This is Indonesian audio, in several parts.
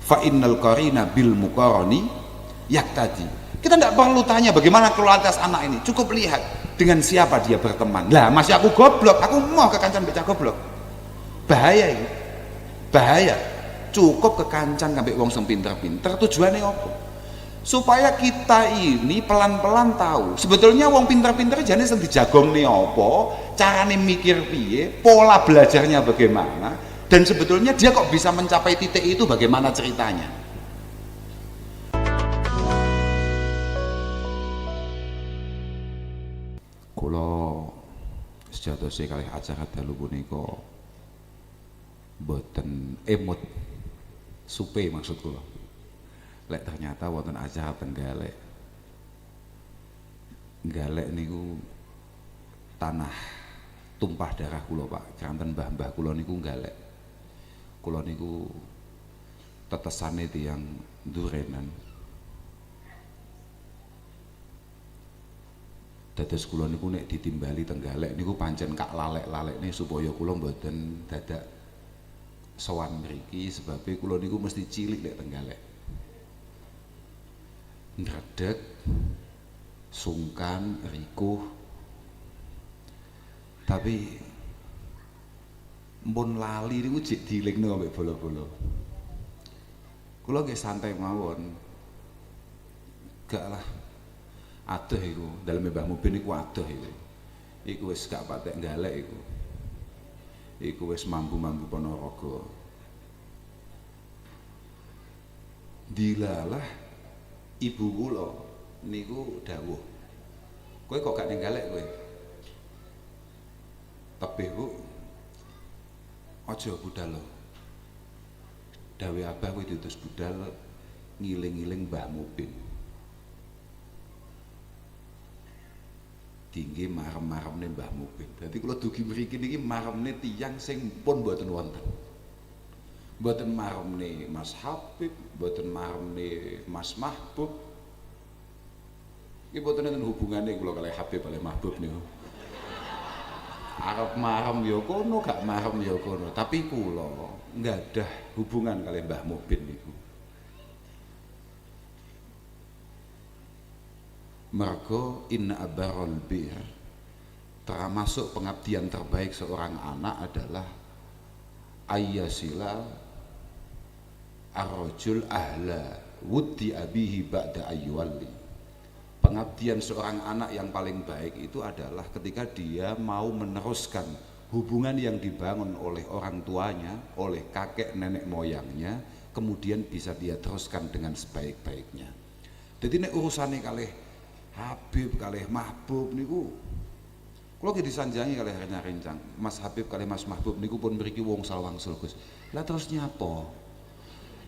fa innal qarina bil muqarani yaktadi. Kita tidak perlu tanya bagaimana kualitas anak ini, cukup lihat dengan siapa dia berteman. Lah masih aku goblok, aku mau kekancan becak goblok, bahaya ini, bahaya. Cukup kekancan sampai wong sing pinter-pinter. Tujuannya apa? Supaya kita ini pelan-pelan tahu sebetulnya wong pinter-pinter jane sing dijagongne apa, carane mikir piye, pola belajarnya bagaimana, dan sebetulnya dia kok bisa mencapai titik itu bagaimana ceritanya. Kula sejatosé kalih acara dalu punika boten emut supe maksud kula. Lek ternyata wonten acara Tenggalek. Galek niku tanah tumpah darah kula, Pak. Kanten mbah-mbah kula niku galek. Kula niku tetesane tiyang Durenan. Dados kula niku nek ditimbali Tenggalek niku pancen kak lalek-lalekne supaya kula mboten dadak sowan mriki sebabe kula niku mesti cilik lek Tenggalek. Ndredeg, sungkan, rikuh, tapi mpun lali niku jek dilingno ambek bola-bola. Kula nggih santai mawon. Gak lah. Adoh iku, daleme Mbah Mubin iku adoh iku. Iku wis gak patek galek iku. Iku wis mampu-mampu Ponorogo. Dilalah ibu kula niku dawuh, kowe kok gak ning galek kowe? Tebih Bu, aja budal lo. Dawe abah kowe diutus budal ngiling-ngiling Mbah Mubin. Tinggi marem-maremne Mbah Mubin. Dadi kula dugi mriki niki maremne tiyang sing pun mboten wonten. Mboten maremne Mas Habib, mboten maremne Mas Mahbub. Iki mboten enten hubungane kula kalih Habib kalih Mahbub niku. Arep marem ya kono, gak marem ya kono, tapi kula nggadah hubungan kalih Mbah Mubin niku. Mergo inna abarul bir, termasuk pengabdian terbaik seorang anak adalah ayyasila ar-rajul ahla wuddi abihi ba'da ayyuwalli. Pengabdian seorang anak yang paling baik itu adalah ketika dia mau meneruskan hubungan yang dibangun oleh orang tuanya, oleh kakek nenek moyangnya, kemudian bisa dia teruskan dengan sebaik-baiknya. Jadi nek urusane kalih Habib kalih Mahbub niku kula ki disanjangi kalih rencang Mas Habib kalih Mas Mahbub niku pun mriki wong salwangsul Gus. Lah terus nyapa?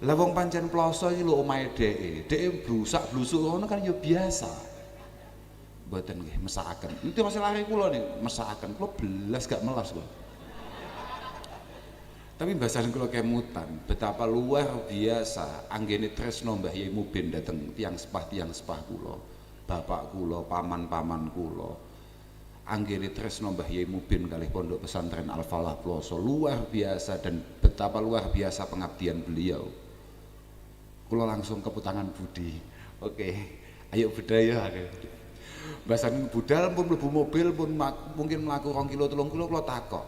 Lah wong pancen ploso iki lho omahe dheke blusak-blusuk ngono kan ya biasa. Mboten nggih mesakaken. Itu masih lari kula nih, mesakaken. Kula belas gak melas kok. Tapi bahasan kula kemutan, betapa luar biasa anggene tresno Mbah Yai Mubin dateng tiang sepah kula. Bapak kula, paman-paman kula. Anggene tresno Mbah Yai Mubin kalih Pondok Pesantren Al-Falah Ploso luar biasa, dan betapa luar biasa pengabdian beliau. Kula langsung keputangan budi. Oke, ayo budaya. Bahasan budal pun mlebu mobil pun mungkin mlaku 2 kilo 3 kilo kula takok.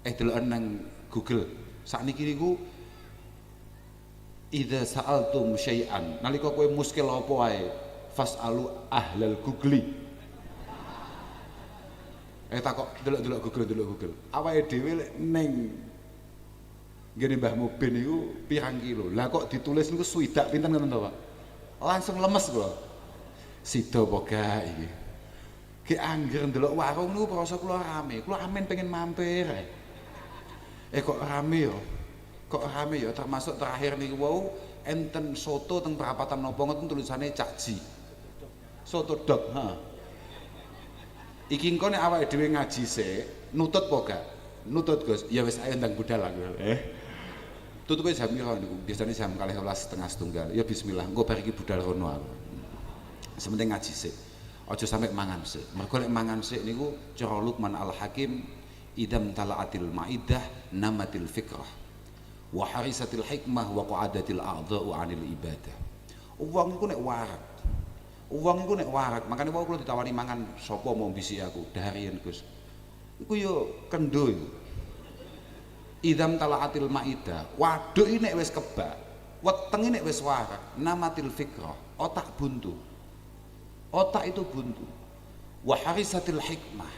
Deloken nang Google. Sakniki niku idza sa'altum syai'an, nalika kowe muskil apa wae, fas'alu ahlal googli. Takok delok Google. Awake dhewe ning ngene Mbah Mubin niku pirang kilo. Lah kok ditulis niku swidak pinten ngoten to, Pak? Langsung lemes kula. Sida apa gak iki? Ki angger ndelok warung niku prasa kula rame. Kula amen pengen mampir ae. Kok rame ya, termasuk terakhir niku wau enten soto teng perapatan napa ngoten tulisane Cakji. Soto dog, ha. Iki engko nek awake dhewe ngaji sik, nutut apa gak? Nutut Gus. Ya wis ayo ndang budal aku. Tutupe jam piro niku? Biasane jam 12:30. Ya bismillah, engko bar iki budal rono aku. Sementing ngaji sik. Aja sampe mangan sik. Mergo nek mangan sik niku cara Luqman Al Hakim idam talaatil maidah namatil fikrah. wa harisatil hikmah wa qa'adatil a'dha'u 'anil ibadah. Wong iku nek warak. Wong iku nek warak, makane wong kula ditawani mangan sapa mau bisi aku, daharian Gus. Iku yo kendho iku. Idam talaatil maidah, waduk iki nek wis kebak, wetenge nek wis warak, namatil fikrah, otak buntu. Otak itu buntu. Wa harisatil hikmah,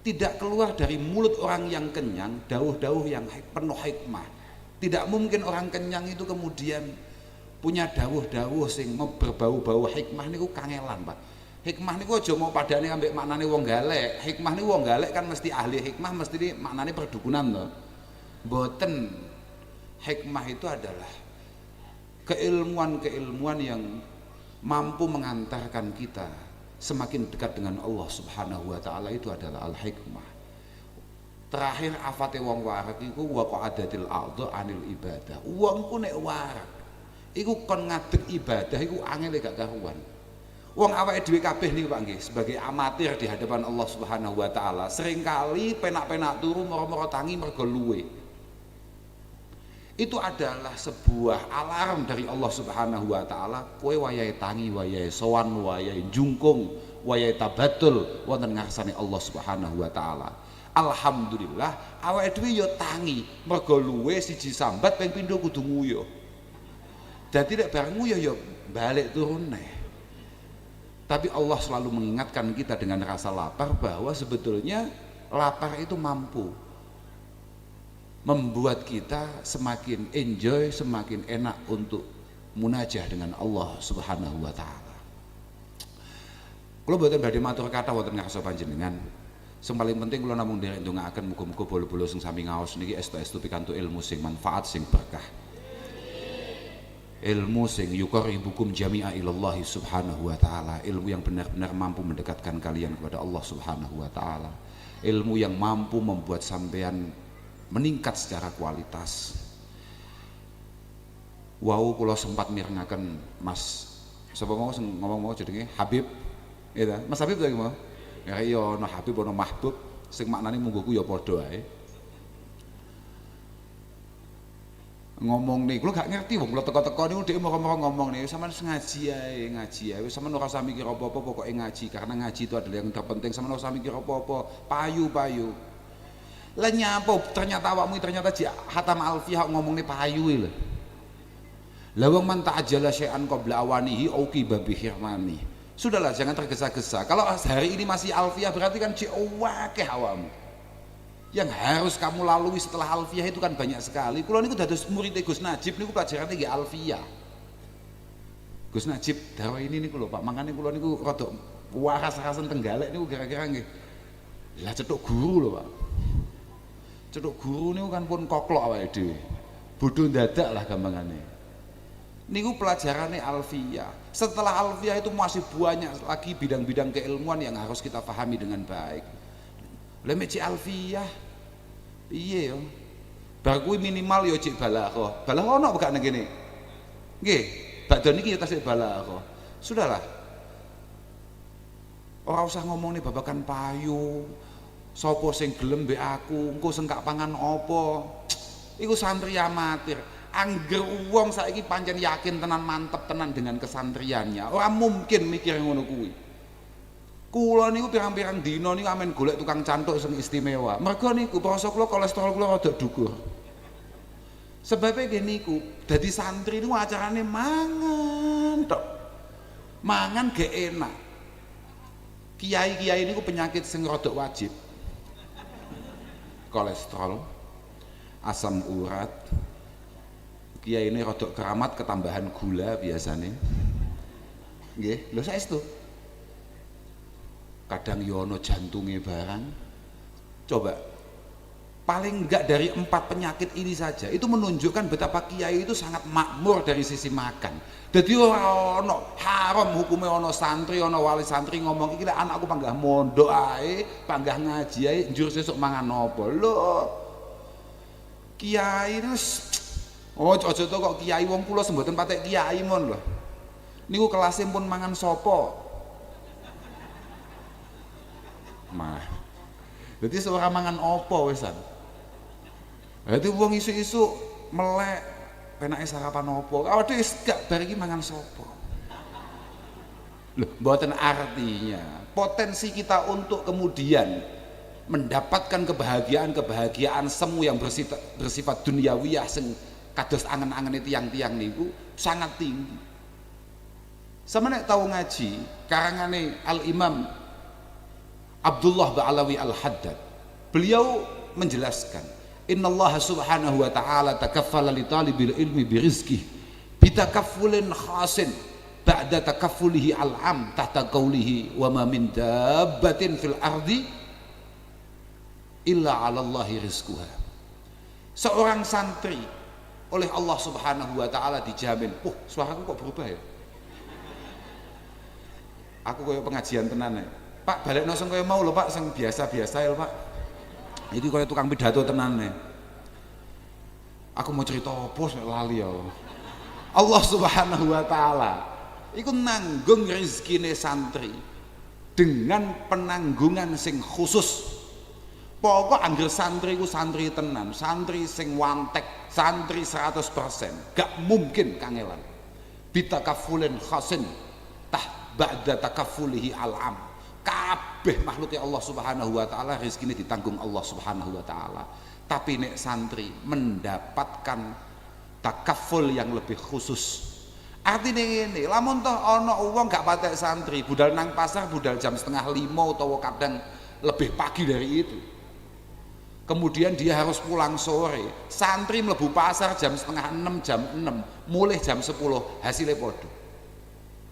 tidak keluar dari mulut orang yang kenyang dawuh-dawuh yang penuh hikmah. Tidak mungkin orang kenyang itu kemudian punya dawuh-dawuh sing berbau-bau hikmah niku kangelan, Pak. Hikmah niku aja mau padane ambek maknane wong galek. Hikmah niku wong galek kan mesti ahli hikmah, mesti maknane perdukunan to. Mboten. Hikmah itu adalah keilmuan-keilmuan yang mampu mengantarkan kita semakin dekat dengan Allah Subhanahu wa taala, itu adalah al-hikmah. Terakhir afate wong warak iku wa qa'adatil a'dha 'anil ibadah. Wong ku nek warak iku kon ngadeg ibadah iku angel gak karuan. Wong awake dhewe kabeh niku Pak nggih sebagai amatir di hadapan Allah Subhanahu wa taala seringkali penak-penak turu moro-moro tangi mergo luwe. Itu adalah sebuah alarm dari Allah Subhanahu wa taala, kowe wayahe tangi, wayahe sowan, wayahe jungkung, wayahe tabatul wonten ngarsane Allah Subhanahu wa taala. Alhamdulillah awake dhewe ya tangi mergo luwe siji sambat ping pindho kudu nguyuh. Jadi nek bareng nguyuh ya balik turun neh. Tapi Allah selalu mengingatkan kita dengan rasa lapar bahwa sebetulnya lapar itu mampu membuat kita semakin enjoy, semakin enak untuk munajah dengan Allah Subhanahu wa taala. Kula mboten badhe matur kathah wonten ngarsa panjenengan. Sing paling penting kula namung nderek ndongaaken muga-muga bolo-bolo sing sami ngaos niki estu-estu pikantuk ilmu sing manfaat sing berkah. Ilmu sing yuqarribukum jami'a ilallahi subhanahu wa ta'ala, ilmu yang benar-benar mampu mendekatkan kalian kepada Allah Subhanahu wa ta'ala, ilmu yang mampu membuat sampean meningkat secara kualitas. Wau kula sempat mirengaken Mas sapa mau sing ngomong mau jenenge Habib ya Mas Habib lagi mau ya iya ana Habib ana Mahbub sing maknane mungguhku ya padha ae. Ngomong nih, kula gak ngerti wong kula teko-teko niku dhek moro-moro ngomong nih, sampean ngaji ae, wis sampean ora usah mikir apa-apa, pokoke ngaji karena ngaji itu adalah yang terpenting, sampean ora usah mikir apa-apa, payu. Lah nyapa ternyata awakmu ternyata hatam alfiyah ngomong nih payu lho. Lah wong man ta'ajjala syai'an qabla awanihi auqi babi hirmani. Sudahlah jangan tergesa-gesa. Kalau hari ini masih alfiyah berarti kan cek akeh awakmu. Yang harus kamu lalui setelah alfiyah itu kan banyak sekali. Kula niku dados murid Gus Najib niku pelajarane nggih alfiyah. Gus Najib dawa ini niku lho Pak, mangane kula niku rada waras-warasen tenggalek niku gara-gara nggih. Lah cetuk guru lho Pak. Cetuk guru niku kan pun koklok awake dhewe. Bodho dadak lah gampangane. Niku pelajarane alfiyah. Setelah alfiyah itu masih banyak lagi bidang-bidang keilmuan yang harus kita pahami dengan baik. Lah mek alfiyah piye yo? Bar kuwi minimal yo cek balaghah. Balaghah ono gak nang kene? Nggih, badhe niki ya tasih balaghah. Sudahlah. Ora usah ngomong nih babakan payu. Sapa sing gelem mbek aku, engko sing gak pangan apa. Iku santri amatir. Angger wong saiki pancen yakin tenan mantep tenan dengan kesantriannya. Ora mungkin mikir ngono kuwi. Kula niku pirang-pirang dina niku amen golek tukang cantuk sing istimewa. Mergo niku prasa kula kolesterol kula rada dhuwur. Sebabe nggih niku, dadi santri niku acarane mangan tok. Mangan gak enak. Kiai-kiai niku penyakit sing rada wajib. Kolesterol, asam urat. Kiai ini rada keramat ketambahan gula biasane. Nggih, lho saestu. Kadang yono jantungnya barang. Coba paling enggak dari 4 penyakit ini saja itu menunjukkan betapa kiai itu sangat makmur dari sisi makan. Jadi orang ono haram hukumnya ono santri ono wali santri ngomong iki anakku panggah mondok ae, panggah ngaji ae, njur sesuk mangan apa lho. Kiai itu aja to kok kiai wong kula semboten patek kiai mon lho. Niku kelasnya pun mangan sopo. Mah. Jadi seorang mangan opo wesan. Jadi wong isu-isu melek penake sarapan opo? Awake dhewe gak bar iki mangan sapa? Loh, mboten artinya potensi kita untuk kemudian mendapatkan kebahagiaan semu yang bersifat duniawiyah sing kados angen-angene tiang-tiang niku sangat tinggi. Sampeyan nek tau ngaji karangane Al-Imam Abdullah Ba'alawi Al-Haddad, beliau menjelaskan innallaha subhanahu wa ta'ala takaffala li talibil ilmi birizqih bitakaffulin khasin ba'da takaffulihi al-am tahta qawlihi wa ma min dabbatin fil ardi illa 'ala Allahi rizquha. Seorang santri oleh Allah Subhanahu wa taala dijamin. Suaraku kok berubah ya? Aku koyo pengajian tenan ya. Pak, balik nosong koyo mau lho Pak, sing biasa-biasa ya Pak. Iki koyo tukang pidato tenan ya. Aku mau cerita apa lali ya. Allah Subhanahu wa taala iku nanggung rezekine santri dengan penanggungan sing khusus. Pokok angger santri ku santri tenan, santri sing wantek, santri 100%, gak mungkin kangelan. Bitakafulin khasin tah ba'da takaffulihi al-am. Kabeh makhluknya Allah Subhanahu wa taala rezekine ditanggung Allah Subhanahu wa taala. Tapi nek santri mendapatkan takaful yang lebih khusus. Artinya ini, lamun toh ana wong gak patek santri, budal nang pasar budal jam 4:30 utawa kadang lebih pagi dari itu. Kemudian dia harus pulang sore. Santri mlebu pasar jam 5:30, jam 6, mulai jam 10, hasilnya podo.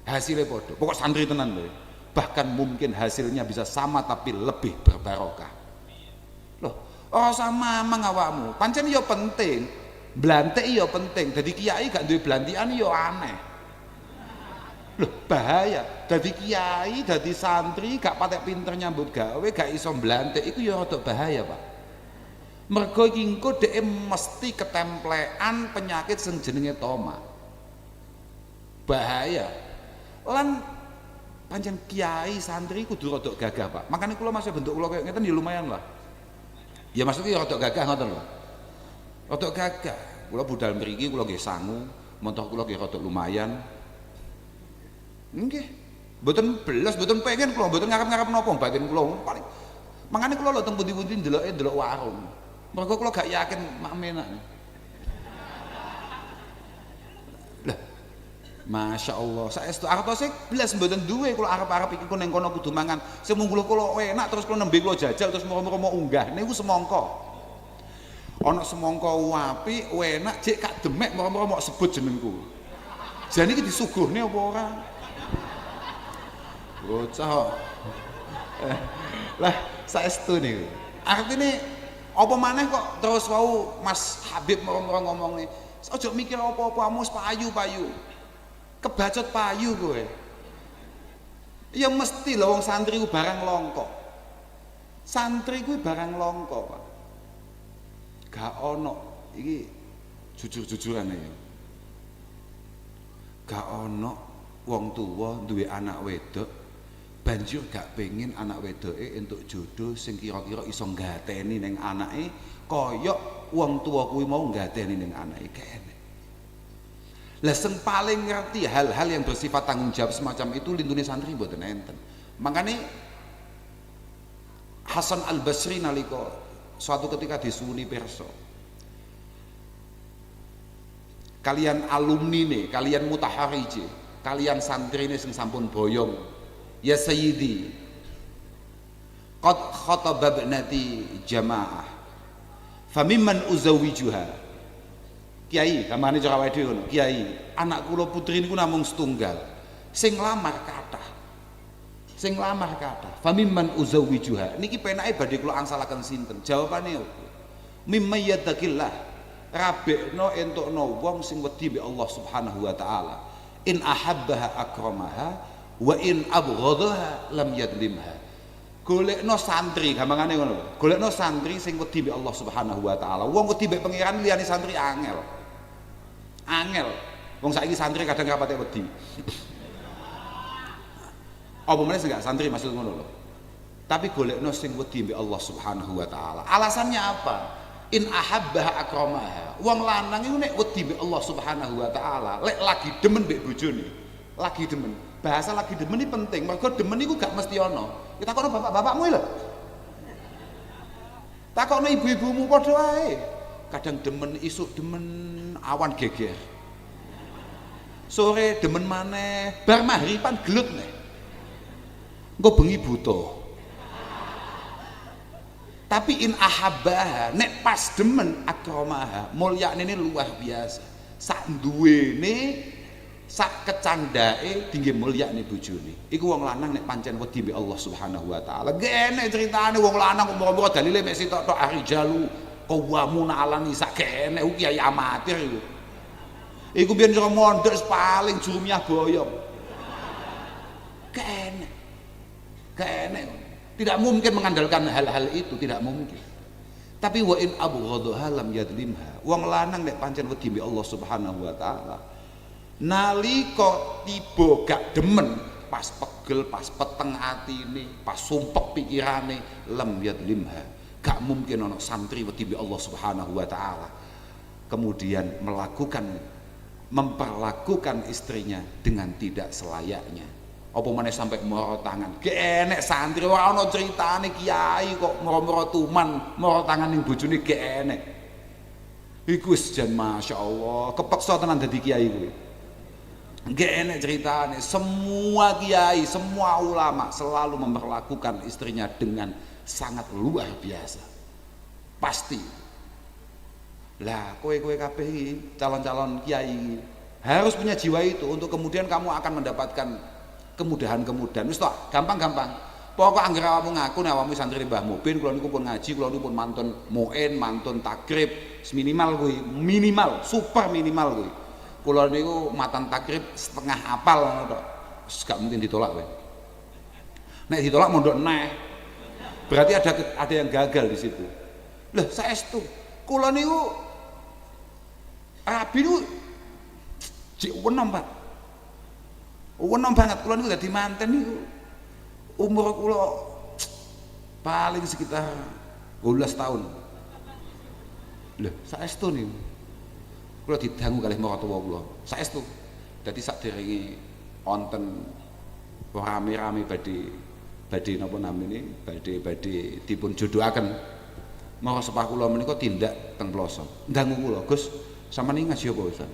Hasilnya podo. Pokok santri tenan lho. Bahkan mungkin hasilnya bisa sama tapi lebih berbarokah. Loh, ora sama mamang awakmu. Pancen ya penting. Blantik ya penting, jadi kiai gak duwe blantikan ya aneh. Loh, bahaya. Jadi kiai, jadi santri gak patek pinter nyambut gawe, gak iso blantik, iku ya rada bahaya, Pak. Mergo iki engko dhek mesti ketemplean penyakit sing jenenge toma. Bahaya. Lan pancen kiai santri kudu rada gagah, Pak. Makanya kula masih bentuk kula kayak ngeten ya lumayan lah. Ya maksudnya ya rada gagah ngoten lho. Rada gagah, kula budal mriki kula nggih sangu, montoh kula nggih rada lumayan. Nggih. Mboten belas, mboten pengen kula, mboten ngarep-ngarep napa batin kula paling. Mangane kula lho teng pundi-pundi ndelok warung. Mergo kula gak yakin makmenak. Lah. Masya Allah, saestu artose belas mboten duwe kula arep-arep iki ning kono kudu mangan. Sing munggul kula enak terus kula nembe kula jajal terus moro-moro unggah. Niku semangka. Ana semangka apik, enak, jek kak demek moro-moro mok sebut jenengku. Jane iki disuguhne apa ora? Bocah. Lah saestu niku. Artine apa maneh kok terus wau Mas Habib moro-moro ngomongne, "Aja mikir apa-apa, amus payu-payu." Kebacot payu kowe. Ya mesti lho wong santri ku barang langka. Santri ku barang langka, Pak. Gak ono iki jujur-jujuran ya. Gak ono wong tuwa duwe anak wedok banjur gak pengen anak wedoke entuk jodoh sing kira-kira iso nggateni ning anake kaya wong tuwa kuwi mau nggateni ning anake kene. Lah sing paling ngerti hal-hal yang bersifat tanggung jawab semacam itu lindune santri mboten enten. Makane Hasan Al-Basri nalika suatu ketika disuwuni perso, kalian alumni nih, kalian mutaharije, kalian santri nih sing sampun boyong, ya sayyidi, qad khatababnati jamaah, famimman uzawijuha. Kiai, kamane cara awake dhewe ngono, kiai, anak kula putri niku namung setunggal, sing lamar kathah. Sing lamar kathah. Famimman uzawijuha. Niki penake badhe kula angsalaken sinten? Jawabane opo? Mimma yattaqillah. Rabekno entukno wong sing wedi mbek Allah Subhanahu wa taala. In ahabbaha akramaha wa in abghadaha lam yadlimha. Golekno santri, gampangane ngono lho. Golekno santri sing wedi mbek Allah Subhanahu wa taala. Wong wedi mbek pangeran liyane santri angel. Angel. Wong saiki santri kadang rapate wedi. Apa meneh enggak santri maksud ngono lho. Tapi golekno sing wedi mbek Allah Subhanahu wa taala. Alasannya apa? in ahabbaha akramaha. Wong lanang iku nek wedi mbek Allah Subhanahu wa taala, lek lagi demen mbek bojone, lagi demen. Bahasa lagi demen ini penting, mergo demen iku gak mesti ana. Kita takokno bapak-bapakmu lho. Takokno ibu-ibumu padha wae. Kadang demen, isuk demen, awan geger. Sore demen maneh, bar maghriban gelut nih. Engko bengi buta. Tapi in ahabbaha nek pas demen akramaha, mulyane ini luar biasa. Sak duwene, sak kecandake tinggi mulyane bojone. Iku wong lanang nek pancen wedi mbek Allah Subhanahu wa taala. Gene ceritane wong lanang umur-umur dalile mek sitok-tok arijalu qawwamuna 'alan nisa kene ku kiai amatir iku. Iku biyen cara mondok paling jurumiyah boyong. Kene. Tidak mungkin mengandalkan hal-hal itu, tidak mungkin. Tapi wa in abghadha lam yadlimha. Wong lanang nek pancen wedi mbek Allah Subhanahu wa taala. Nalika tiba gak demen, pas pegel, pas peteng atine, pas sumpek pikirane, lam yadlimha. Gak mungkin ana santri wedi mbek Allah Subhanahu wa taala kemudian memperlakukan istrinya dengan tidak selayaknya. Apa meneh sampai moro tangan. Gek enek santri ora ana critane kiai kok moro-moro tuman, moro tangan ning bojone gek enek. Iku wis jan masyaallah, kepeksa tenan dadi kiai kuwi. Gek enek critane, semua kiai, semua ulama selalu memperlakukan istrinya dengan sangat luar biasa. Pasti. Lah, kowe kabeh iki calon-calon kiai harus punya jiwa itu untuk kemudian kamu akan mendapatkan kemudahan-kemudahan. Wis tok, gampang-gampang. Pokok anggere awakmu ngaku nek awakmu santri Mbah Mubin, kula niku pun ngaji, kula niku pun mantun muin, mantun takrib, minimal kuwi, minimal, super minimal kuwi. Kula niku matan takrib setengah apal ngono tok. Wis gak mungkin ditolak kowe. Nek ditolak mondok neh. Berarti ada yang gagal di situ. Lah saestu, kula niku rabi niku jek wenom, Pak. Wenom banget, kula niku dadi manten niku umur kula paling sekitar 12 tahun. Lho, saestu niku. Kula didangu kalih maratuwa kula. Saestu. Dadi sakderenge wonten rame-rame badhe napa namine? Badhe dipun jodohaken. Mara sepah kula menika tindak teng ploso. Ndangu kula, Gus, sampeyan ngaji apa, Ustaz?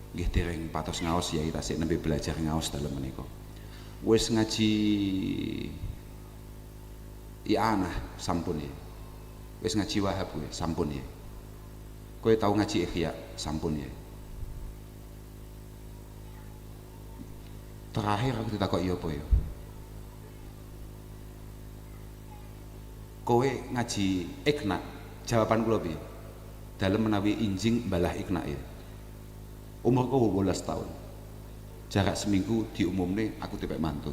Nggih dereng patos ngaos ya, tasik nembe belajar ngaos dalem menika. Wis ngaji I'anah sampun ya. Wis ngaji Wahab ya sampun ya. Kowe tau ngaji Ihya sampun ya. Terakhir aku ditakoki apa ya? Kowe ngaji Iqna, jawaban kula piye? Dalem menawi injing balah Iqna ya. Umurku 12 tahun. Jarak seminggu diumumne aku tepek mantu.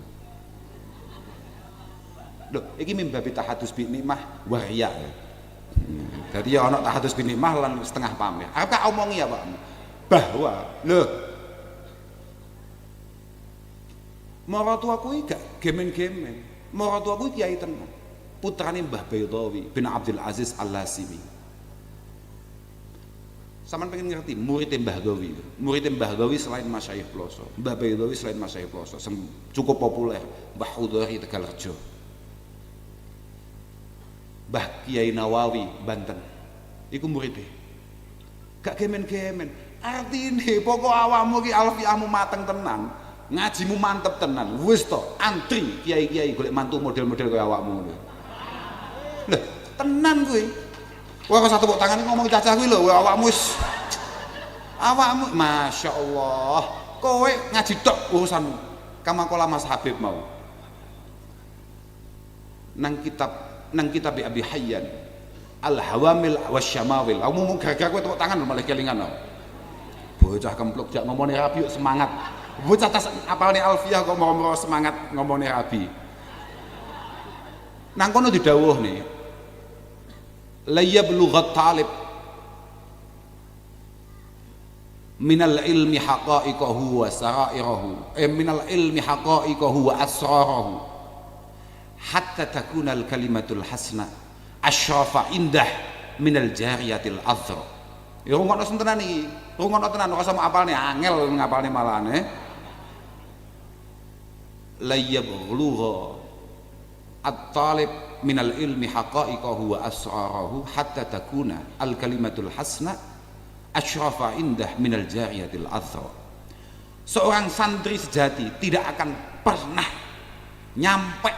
Loh, iki mimbabi tahadus bi nikmah wa riya. Jadi ya ana tahadus bi nikmah lan setengah pamer. Aku tak omongi ya, Pak. Bahwa loh maratuaku iki gak gemen-gemen. Maratuaku kiai tenan. Putrane Mbah Baydawi bin Abdul Aziz Al-Lasimi. Saman pengen ngerti murid Mbah Gawi. Murid Mbah Gawi selain Masyayikh Ploso, Mbah Baydawi selain Masyayikh Ploso cukup populer. Mbah Hudari Tegalrejo, Mbah Kiai Nawawi Banten. Iku muridé. Gak gemen-gemen. Artine pokok awakmu iki alfiahmu mateng tenan, ngajimu mantep tenan. Wis to, antri kiai-kiai golek mantu model-model kaya awakmu ngono. Lho, tenan kuwi. Wah, kok satu tangan ngomong cacah kuwi lho, awakmu wis awakmu masyaallah. Kowe ngaji tok urusanmu. Kamakola Mas Habib mau. Nang kitab Abi Hayyan Al-Hawamil Wasyamawil. Aku ngomong gara-gara kowe tepuk tangan malah kelingan aku. Bocah kempluk jak ngomongne rabi yuk semangat. Bocah tas apalne alfiah kok mau semangat ngomongne rabi. Nang kono didhawuhne la yablughat talib minal ilmi haqa'iqahu wa sara'irahu minal ilmi haqa'iqahu wa asrarahu hatta takuna al kalimatul hasna asyrafa indah minal jariyatil adhra. Ya rungokno tenan iki, rungokno tenan ora sama apalne angel ngapalne malane. La yabghulugha at-talib minal ilmi haqa'iqahu wa asrarahu hatta takuna al-kalimatul hasna asyrafa indah minal jariyatil adhra. Seorang santri sejati tidak akan pernah nyampe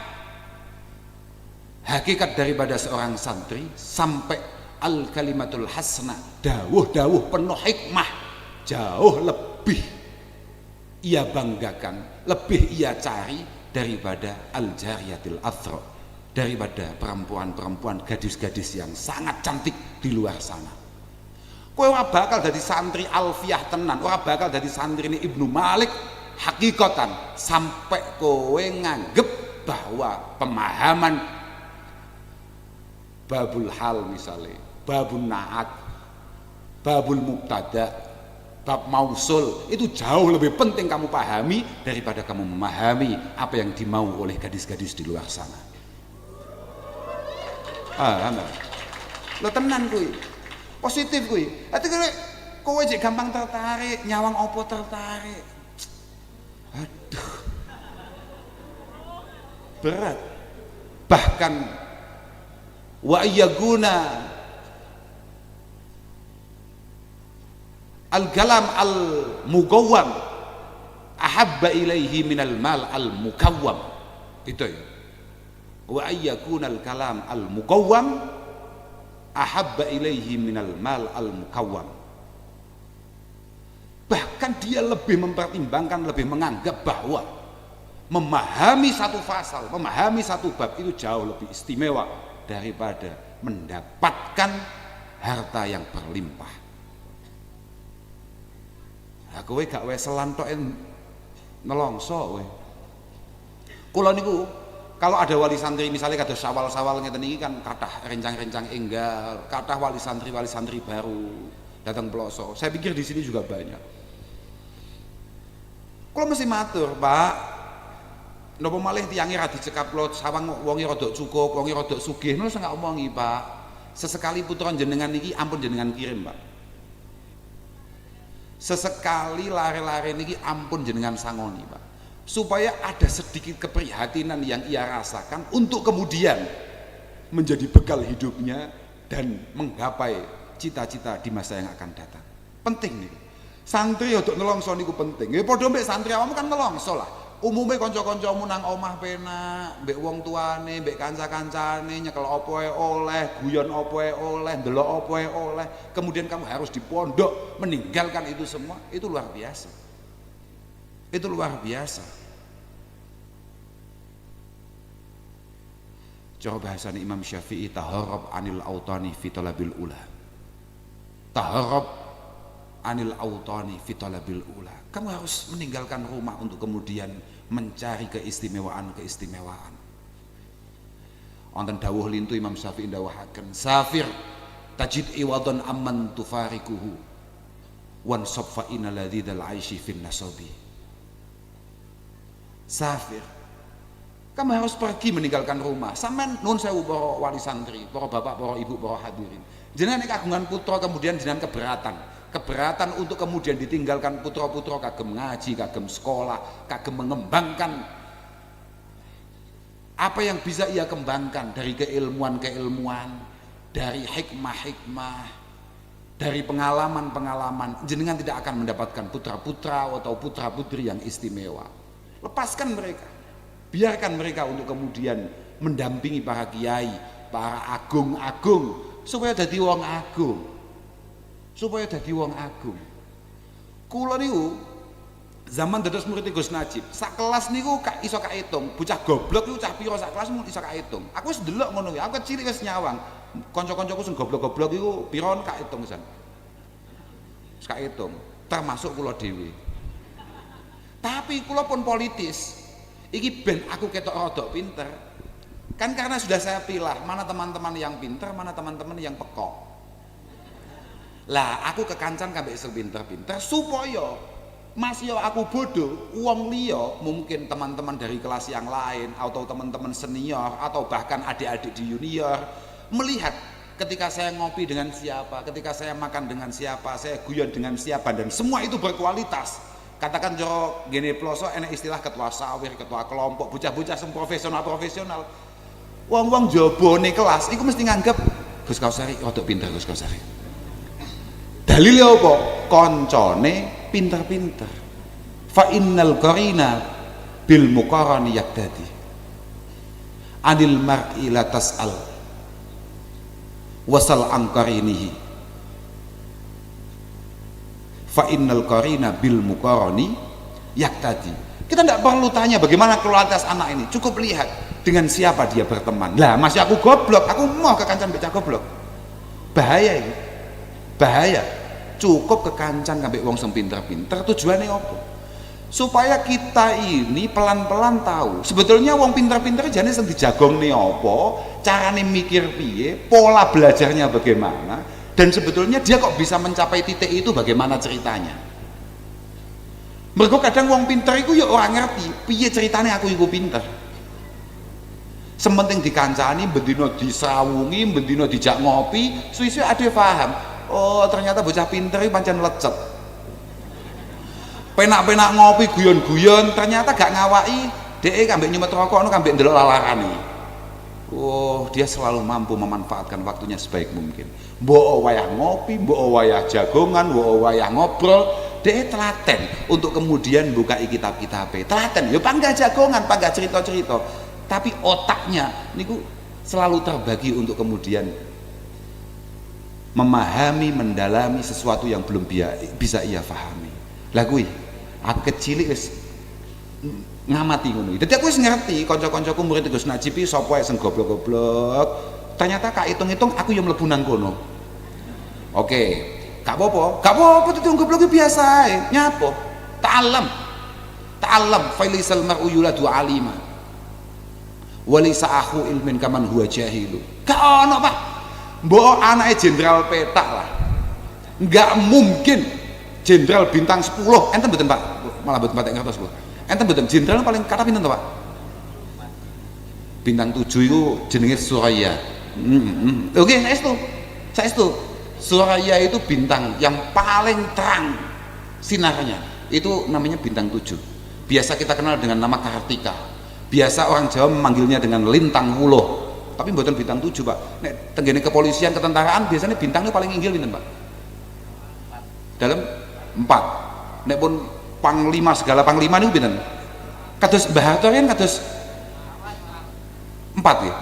hakikat daripada seorang santri sampai al-kalimatul hasna, dawuh-dawuh penuh hikmah, jauh lebih ia banggakan, lebih ia cari daripada al-jariyatil adhra, daripada perempuan-perempuan, gadis-gadis yang sangat cantik di luar sana. Kowe ora bakal dadi santri alfiyah tenan, ora bakal dadi santri ini Ibnu Malik hakikatan sampai kowe nganggep bahwa pemahaman babul hal misalnya, babun naat, babul mubtada, bab mausul itu jauh lebih penting kamu pahami daripada kamu memahami apa yang dimau oleh gadis-gadis di luar sana. Lo tenan kuwi, positif kuwi. Ati kowe jek gampang tertarik, nyawang opo tertarik. Aduh, berat. Bahkan wa ayyaguna al-kalam al-mugawwam ahabba ilaihi minal mal al-mukawwam. Itu ya. Wa ayyakuna al-kalam al-mugawwam ahabba ilaihi minal mal al-mukawwam. Bahkan dia lebih mempertimbangkan, lebih menganggap bahwa memahami satu pasal, memahami satu bab itu jauh lebih istimewa daripada mendapatkan harta yang berlimpah. Nah, kowe gak weselan tok nelongso kowe. Kula niku kalau ada wali santri misalnya kados sawal-sawal ngeten iki kan kathah rencang-rencang enggal, kathah wali santri baru datang Peloso. Saya pikir di sini juga banyak. Kula mesti matur, Pak, napa malih tiyange ra dicekap lo sawang wonge rada cukup, wonge rada sugih, ngono sing gak omongi, Pak. Sesekali putra jenengan niki ampun jenengan kirim, Pak. Sesekali lare-lare niki ampun jenengan sangoni, Pak. Supaya ada sedikit keprihatinan yang ia rasakan untuk kemudian menjadi bekal hidupnya dan menggapai cita-cita di masa yang akan datang. Penting nih. Santri untuk nelongso niku penting. Ya padha mbek santri awakmu kan nelongso lah. Umume kanca-kancamu nang omah penak, mbek wong tuane, mbek kanca-kancane nyekel apa ae oleh, guyon apa ae oleh, ndelok apa ae oleh. Kemudian kamu harus di pondok meninggalkan itu semua. Itu luar biasa. Itu luar biasa. Coba bahasane Imam Syafi'i, taharrab anil autani fi talabil ula. Taharrab anil autani fi talabil ula. Kamu harus meninggalkan rumah untuk kemudian mencari keistimewaan-keistimewaan. Wonten dawuh lintu Imam Syafi'i dawuhaken, safir tajid iwadon amman tufarikuhu wan sabfa inal ladzal aishi fin nasabi. Safir, kamu harus pergi meninggalkan rumah. Sampeyan nun sewu para wali santri, para bapak, para ibu, para hadirin. Jenengan kagungan putra kemudian jenengan keberatan untuk kemudian ditinggalkan putra-putra kagem ngaji, kagem sekolah, kagem mengembangkan apa yang bisa ia kembangkan dari keilmuan-keilmuan, dari hikmah-hikmah, dari pengalaman-pengalaman. Jenengan tidak akan mendapatkan putra-putra atau putra-putri yang istimewa. Lepaskan mereka, biarkan mereka untuk kemudian mendampingi para kiai, para agung-agung supaya jadi wong agung, supaya jadi wong agung. Kula niku zaman dados murid Gus Najib, sak kelas niku gak iso kahitung, bocah goblok niku cah pira sak kelas iso kahitung. Aku wis ndelok ngono kuwi, aku cilik wis nyawang. Kanca-kancaku sing goblok-goblok iku pira kahitung pisan. Wis kahitung, termasuk kula dhewe. Tapi kula pun politis. Iki ben aku ketok rada pinter. Kan karena sudah saya pilah mana teman-teman yang pinter, mana teman-teman yang pekok. Lah aku kekancan kabeh sing pinter-pinter supaya masih aku bodoh, uang liya mungkin teman-teman dari kelas yang lain atau teman-teman senior atau bahkan adik-adik di junior melihat ketika saya ngopi dengan siapa, ketika saya makan dengan siapa, saya guyon dengan siapa, dan semua itu berkualitas. Katakan jorok gini pelosok enak istilah ketua sawir, ketua kelompok, bocah-bocah sem profesional. Wong-wong jobone kelas iku mesti nganggep Gus Kausari rodok pinter Gus Kausari. Dalilnya apa? Koncone pinter-pinter. Fa innal qarina bil muqarani yaqtadi. Anil mar'i la tas'al wasal an qarinihi. Fa innal qarina bil muqarani yaqtadi. Kita tidak perlu tanya bagaimana kualitas anak ini, cukup lihat dengan siapa dia berteman. Lah masih aku goblok, aku mau kekancan becak goblok. Bahaya ini. Bahaya. Cukup kekancan ambek wong sing pinter-pinter, tujuannya apa? Supaya kita ini pelan-pelan tahu sebetulnya wong pinter-pinter jane sing dijagongne apa, carane mikir piye, pola belajarnya bagaimana, dan sebetulnya dia kok bisa mencapai titik itu bagaimana ceritanya. Mergo kadang wong pinter iku ya ora ngerti piye ceritane aku iku pinter. Sementing dikancani, bendino disawungi, bendino dijak ngopi, suwi-suwi ade paham. Oh ternyata bocah pinter iki pancen lecet. Penak-penak ngopi guyon-guyon ternyata gak ngawaki, dhek ambek nyumet rokok nu ambek ndelok lalarane. Oh, dia selalu mampu memanfaatkan waktunya sebaik mungkin. Mbok wayah ngopi, mbok wayah jagongan, mbok wayah ngobrol, dhek telaten untuk kemudian buka kitab-kitab. Telaten, ya panggah jagongan, panggah cerita-cerita. Tapi otaknya niku selalu terbagi untuk kemudian memahami, mendalami sesuatu yang belum bisa ia pahami. Lah kuwi aku kecil wis ngamati ngono. Dadi aku wis ngerti kanca-kancaku murid Gus Najib iki sapa wae sing goblok-goblok. Ternyata kak hitung-hitung aku yang mlebu nang kono. Oke, gak apa-apa. Gak apa-apa itu goblok biasa ae. Nyapa? Ta'allam failisal mar'u yuladu alima. Walisa akhu ilmin kaman huwa jahilu. Gak ono, Pak. Mbok anake jenderal petak lah. Enggak mungkin jenderal bintang 10. Enten mboten, Pak? Malah mboten patek ngertos kula. Enten mboten jenderal paling kata pinten to, Pak? Bintang 7 itu jenenge Suraya. Oke, saestu. Suraya itu bintang yang paling terang sinarnya. Itu namanya bintang 7. Biasa kita kenal dengan nama Kartika. Biasa orang Jawa memanggilnya dengan lintang wuluh. Tapi mboten bintang 7, Pak. Nek tenggene kepolisian, ketentaraan biasanya bintangnya paling inggil pinten, Pak? Dalam 4. Nek pun panglima segala panglima niku pinten? Kados Mbah Harto kan kados 4 ya.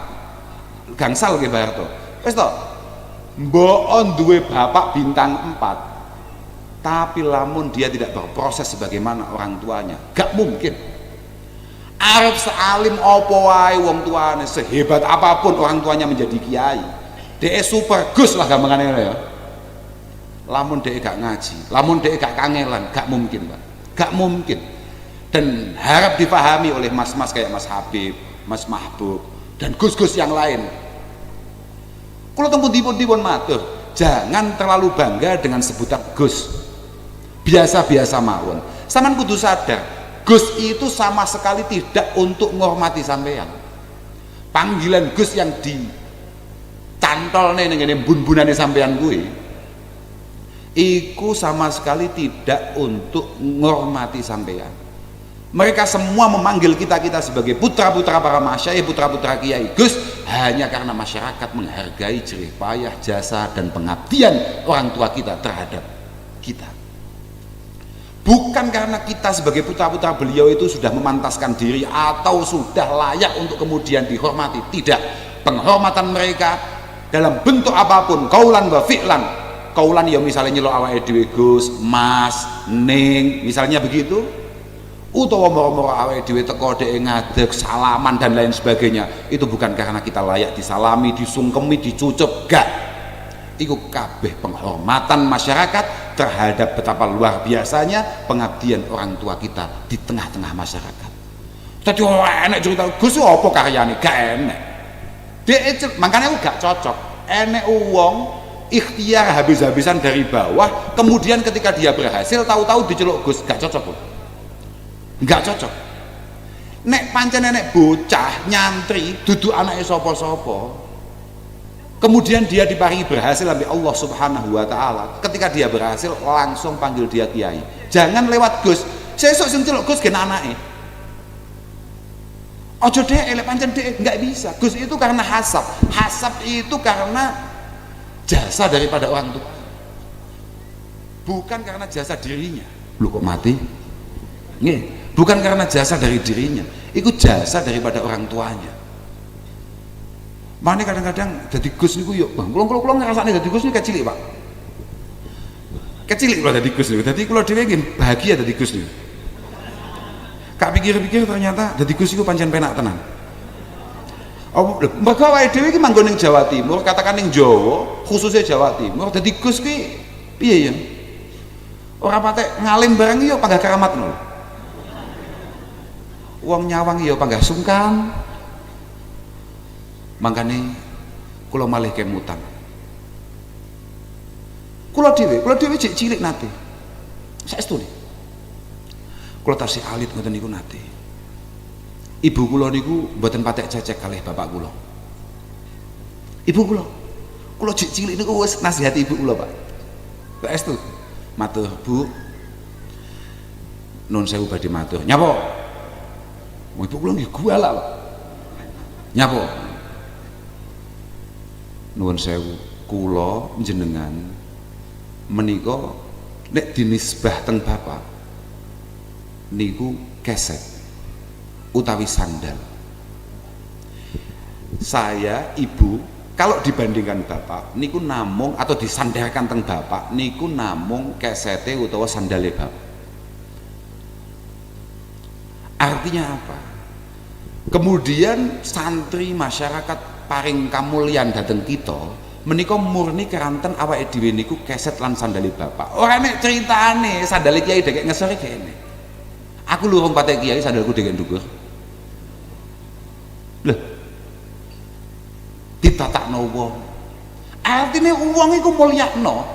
Gangsal nggih Mbah Harto. Wis to. Mbok duwe bapak bintang 4. Tapi lamun dia tidak berproses sebagaimana orang tuanya, gak mungkin. Arep sealim apa wae wong tuane, sehebat apapun orang tuanya menjadi kiai, dhek super gus lah gampangane ya. Lamun dhek gak ngaji, lamun dhek gak kangelan, gak mungkin, Pak. Gak mungkin. Dan harap dipahami oleh mas-mas kayak Mas Habib, Mas Mahbub, dan gus-gus yang lain. Kalau tempun-tempun matur, jangan terlalu bangga dengan sebutan gus. Biasa-biasa mawon. Sampeyan kudu sadar, Gus itu sama sekali tidak untuk menghormati sampean. Panggilan Gus yang dicantolne ning ngene bun-bunane sampean kuwi iku sama sekali tidak untuk menghormati sampean. Mereka semua memanggil kita sebagai putra-putra para masyayikh, putra-putra kiai Gus hanya karena masyarakat menghargai jerih payah, jasa dan pengabdian orang tua kita terhadap kita. Bukan karena kita sebagai putra-putra beliau itu sudah memantaskan diri atau sudah layak untuk kemudian dihormati. Tidak. Penghormatan mereka dalam bentuk apapun, kaulan wa fi'lan. Kaulan ya misalnya nyelok awake dhewe Gus, Mas, Ning, misalnya begitu. Utawa moro-moro awake dhewe teko dhek ngadeg, salaman dan lain sebagainya. Itu bukan karena kita layak disalami, disungkemi, dicucup, gak. Iku kabeh penghormatan masyarakat terhadap betapa luar biasanya pengabdian orang tua kita di tengah-tengah masyarakat. Tadi enek cerita Gus apa karyane? Gak enek. Makanya aku gak cocok. Enek wong ikhtiar habis-habisan dari bawah, kemudian ketika dia berhasil tahu-tahu diceluk Gus, gak cocok. Gak cocok. Nek pancen enek bocah nyantri duduk anake sapa-sapa. Kemudian dia diparingi berhasil sampai Allah Subhanahu wa taala. Ketika dia berhasil langsung panggil dia kiai. Jangan lewat Gus. Sesuk sing celuk Gus kena anake. Ojo deh elek pancen deh nggak bisa. Gus itu karena hasab. Hasab itu karena jasa daripada orang tua. Bukan karena jasa dirinya. Lu kok mati? Nggih, bukan karena jasa dari dirinya. Itu jasa daripada orang tuanya. Makanya kadang-kadang jadi Gus niku yuk Bang. Kula ngrasakne dadi Gus niku kecilik, Pak. Kecilik kula dadi Gus niku. Dadi kula dhewe nggih bahagia dadi Gus niku. Kak pikir-pikir ternyata dadi Gus iku pancen penak tenan. Oh, mergo awake dhewe iki manggon ning Jawa Timur, katakan ning Jawa, khususnya Jawa Timur, dadi Gus ki piye ya? Ora patek ngalim barang yo panggah keramat lho. Wong nyawang yo panggah sungkan. Mangkane kula malih kemutan. Kula dhewe jek cilik nate. Saestu niki. Kula tasih alit ngoten niku nate. Ibu kula niku mboten patek cecek kalih bapak kula. Ibu kula jek cilik niku wis nasihati ibu kula, Pak. Saestu. Matur, Bu. Nun sewu badhe matur. Nyapa? Ibu kula nggih gualak, Pak. Nyapa? Nuwun sewu, kula jenengan menika nek dinisbah teng bapak niku keset utawi sandal. Saya ibu kalau dibandingkan bapak niku namung atau disandarkan teng bapak niku namung kesete utawa sandale bapak. Artinya apa? Kemudian santri masyarakat paring kamulyan dateng kita menika murni keranten awake dhewe niku keset lan sandali bapak. Ora nek critane sandali kiai dekek ngesor kene. Aku lurung patek kiai sandalku dekek ndukur. Lho. Ditatakno wong. Artine wong iku mulyakno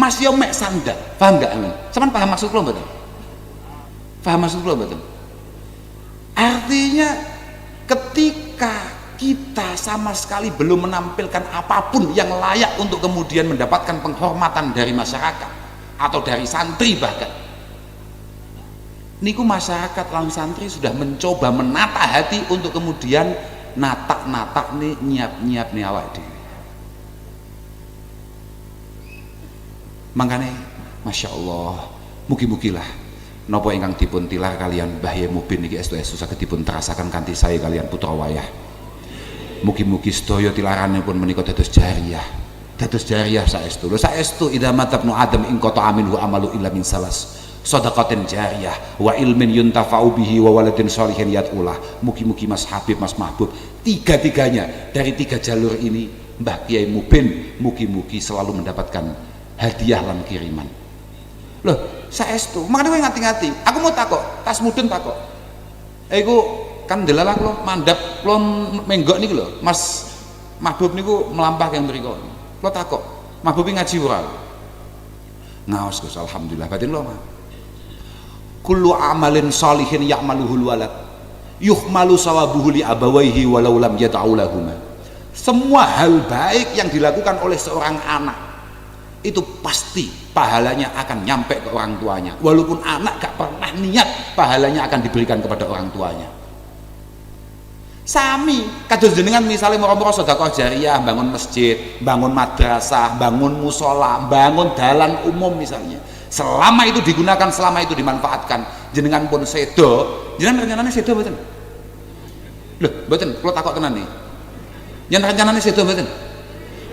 Mas yo mek sandal. Paham gak men? Sampeyan paham maksud kula mboten? Paham maksud kula mboten? Artinya ketika kita sama sekali belum menampilkan apapun yang layak untuk kemudian mendapatkan penghormatan dari masyarakat atau dari santri bahkan niku masyarakat lan santri sudah mencoba menata hati untuk kemudian natak nih nyiap nih awak dhewe. Makanya Masya Allah mugi-mugilah napa ingkang dipun tilar kalian Mbah Yai Mubin niki estu saged dipun terasaken kanthi saya kalian putra wayah. Mugi-mugi sedaya tilaranipun menika dados jariah. Dados jariah saestu. Lho saestu idza matabnu adam ing qata aminhu amalu illa min salas. Shadaqatin jariyah wa ilmin yuntafa'u bihi wa waladin sholihin yad'ulah. Mugi-mugi Mas Habib, Mas Mahbub, tiga-tiganya dari tiga jalur ini Mbah Kiai Mubin mugi-mugi selalu mendapatkan hadiah lan kiriman. Loh, saestu. Makane ngati-ngati. Aku mau takok, tas mudun takok. Iku kan delala kula mandhap kula menggok niku lho Mas Mahbub niku melampah yang mriku kula takok Mahbub ngaji ora ngaos Gus alhamdulillah batin lho Mas kullu amalin sholihin ya'maluhul walad yuhmalu sawabuhu li abawaihi walau lam yad'u lahuma. Semua hal baik yang dilakukan oleh seorang anak itu pasti pahalanya akan nyampe ke orang tuanya walaupun anak gak pernah niat pahalanya akan diberikan kepada orang tuanya. Sami kados jenengan misalnya moro-moro sedekah jariyah bangun masjid, bangun madrasah, bangun musola, bangun dalan umum misalnya, selama itu digunakan, selama itu dimanfaatkan, jenengan pun sedo, jenengan rencananya sedo mboten? Loh, mboten, kula takok tenan nih. Jenengan rencananya sedo mboten?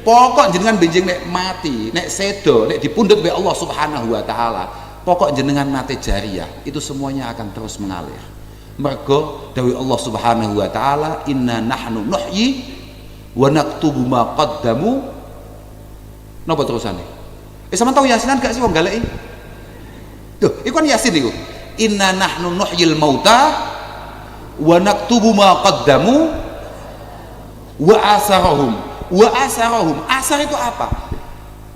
Pokok jenengan benjing nek mati, nek sedo, nek dipundhut oleh Allah Subhanahu wa taala, pokok jenengan nate jariyah, itu semuanya akan terus mengalir. Mergo dawuh Allah Subhanahu wa taala inna nahnu nuhyi wa naktubu ma qaddamu. Napa terusane? Sampeyan tau Yasinan gak sih wong galeki? Tuh, iku kan Yasin iku. Inna nahnu nuhyil mauta wa naktubu ma qaddamu wa asarahum. Wa asarahum. Asar itu apa?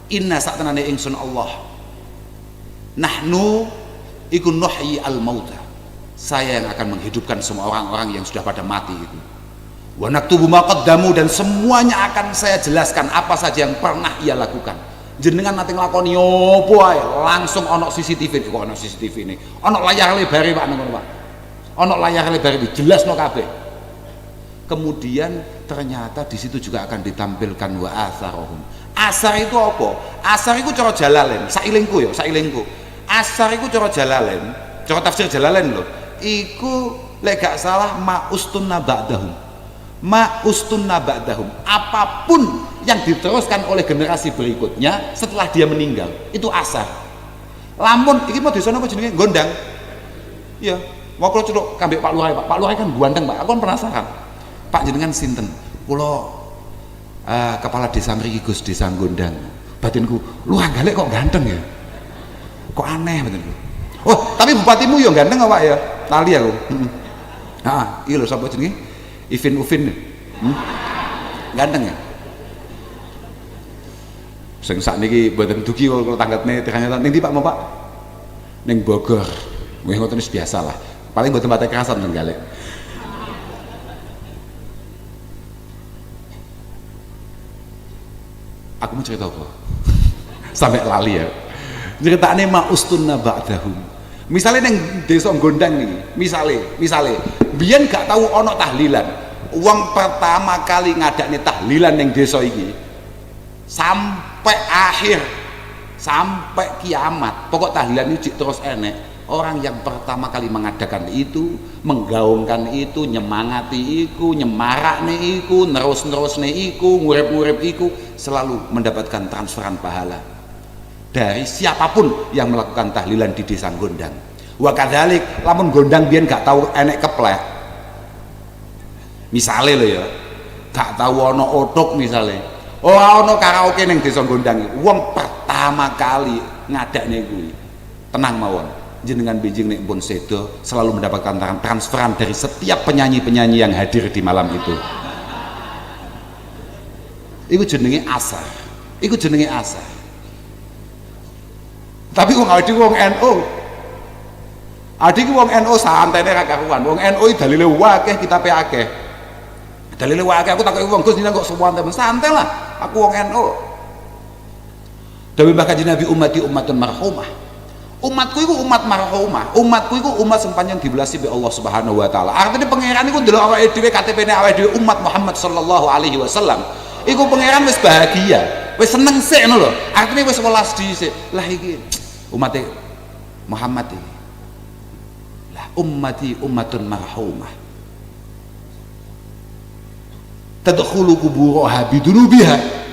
Inna saktenane ingsun Allah. Nahnu iku nuhyi al mauta. Saya yang akan menghidupkan semua orang-orang yang sudah pada mati itu. Wa naktubu ma qaddamu, dan semuanya akan saya jelaskan apa saja yang pernah ia lakukan. Jenengan nanti nglakoni opo ae langsung ono CCTV. Kok ono CCTV ini? Ono layar lebar Pak ngono Pak. Ono layar lebar iki jelasno kabeh. Kemudian ternyata di situ juga akan ditampilkan wa atharohum. Asar itu apa? Asar itu cara Jalalain, sailingku ya, sailingku. Asar itu cara Jalalain, cara tafsir Jalalain lho. Iku lek gak salah ma'ustunna ba'dahum. Ma'ustunna ba'dahum. Apapun yang diteruskan oleh generasi berikutnya setelah dia meninggal, itu asar. Lamun iki mau disono apa jenenge? Gondang. Iya, mau kula celuk kambek Pak Lurah, Pak. Pak Lurah kan ganteng, Pak. Aku kan penasaran. Pak jenengan sinten? Kula kepala desa mriki Gus, desa Gondang. Batinku, lu galek kok ganteng ya? Kok aneh batinku. Oh, tapi bupatimu yo ganteng Pak ya? Tali aku. Heeh. Iki lho sapa jenenge? Ufin. Ganteng ya? Sing sakniki mboten dugi kula tanggapne ternyata ning ndi Pak mau Pak? Ning Bogor. Wis ngoten wis biasa lah. Paling mboten pate kerasan ten galek. Aku mau cerita apa? Sampai lali ya. Ceritane ma'ustunna ba'dahum. Misalnya neng desa Gondang nih, misalnya, biyen gak tahu ono tahlilan. Uang pertama kali ngadakne tahlilan neng desa iki sampai akhir, sampai kiamat. Pokok tahlilan itu terus enek. Orang yang pertama kali mengadakan itu, menggaungkan itu, nyemangati iku, nyemarakne iku, nerus-nerusne iku, ngurip-ngurip iku, selalu mendapatkan transferan pahala dari siapapun yang melakukan tahlilan di desa Gondang. Wa kadzalik lamun Gondang biyen gak tahu enek keplek. Misale lho ya, gak tahu ana otok misale. Ora ana karaoke ning desa Gondang iki. Wong pertama kali ngadakne kuwi. Tenang mawon. Jenengan bijing nek pun sedo selalu mendapatkan transferan dari setiap penyanyi-penyanyi yang hadir di malam itu. Iku jenenge asar. Iku jenenge asar. Tapi wong awake dhewe wong NU. Adik wong NU santene ra karuan. Wong NU dalile akeh, kitabe akeh. Dalile akeh aku takoki wong Gus kok suwante santai lah. Aku wong NU. Dewe Mbah Kanjeng Nabi ummati ummatun marhumah. Umatku itu umat marhumah, umatku itu umat sing panjang dibelasi be Allah Subhanahu wa taala. Artinya pangeran iku ndelok awake dhewe KTP-ne awake dhewe umat Muhammad sallallahu alaihi wasallam. Iku pangeran wis bahagia, wis seneng sik ngono lho. Artinya wis welas dhisik. Lah iki umat Muhammad iki. Lah ummati ummatun marhumah. Tadkhulu kuburaha bidunubiha.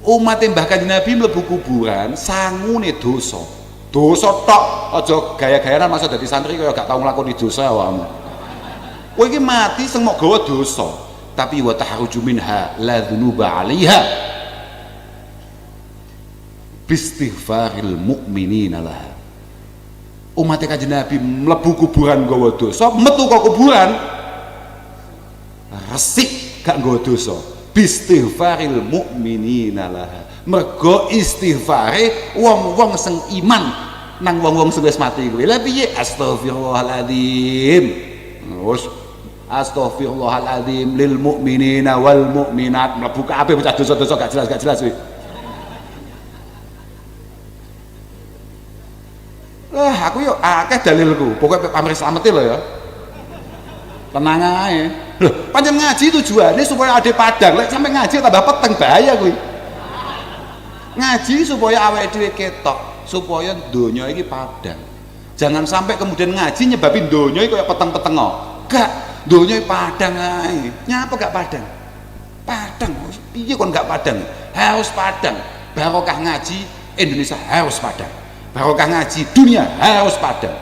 Umat Mbah Kanjeng Nabi mlebu kuburan sangune dosa. Dosa tok, aja gaya-gayanan masa dadi santri kaya gak tau nglakoni dosa awakmu. Kowe iki mati sing mok gawa dosa, tapi wa tahruju minha la dzunuba 'alaiha. Bistighfaril mu'minina laha. Umat Kanjeng Nabi mlebu kuburan gawa dosa, metu kok kuburan resik gak gawa dosa. Bistighfaril mu'minina laha. Mergo istighfare wong-wong sing iman nang wong-wong sing wis mati kuwi. Lah piye? Astaghfirullahaladzim. Wes astaghfirullahaladzim lil mu'minina wal mu'minat. Mlebu kabeh bocah dosa-dosa gak jelas kuwi. Aku yo akeh dalilku. Pokoke pamrih slamete lho ya. Tenang ae. Loh, pancen ngaji tujuannya supaya ada padang. Lek sampai ngaji tambah peteng bahaya kuwi. Ngaji supaya awake dhewe ketok, supaya donya iki padang. Jangan sampai kemudian ngaji nyebabin donya iki kaya peteng-petengo. Gak, donya padang ae. Nyapa gak padang? Padang. Piye kon gak padang? Harus padang. Barokah ngaji Indonesia harus padang. Barokah ngaji dunia harus padang.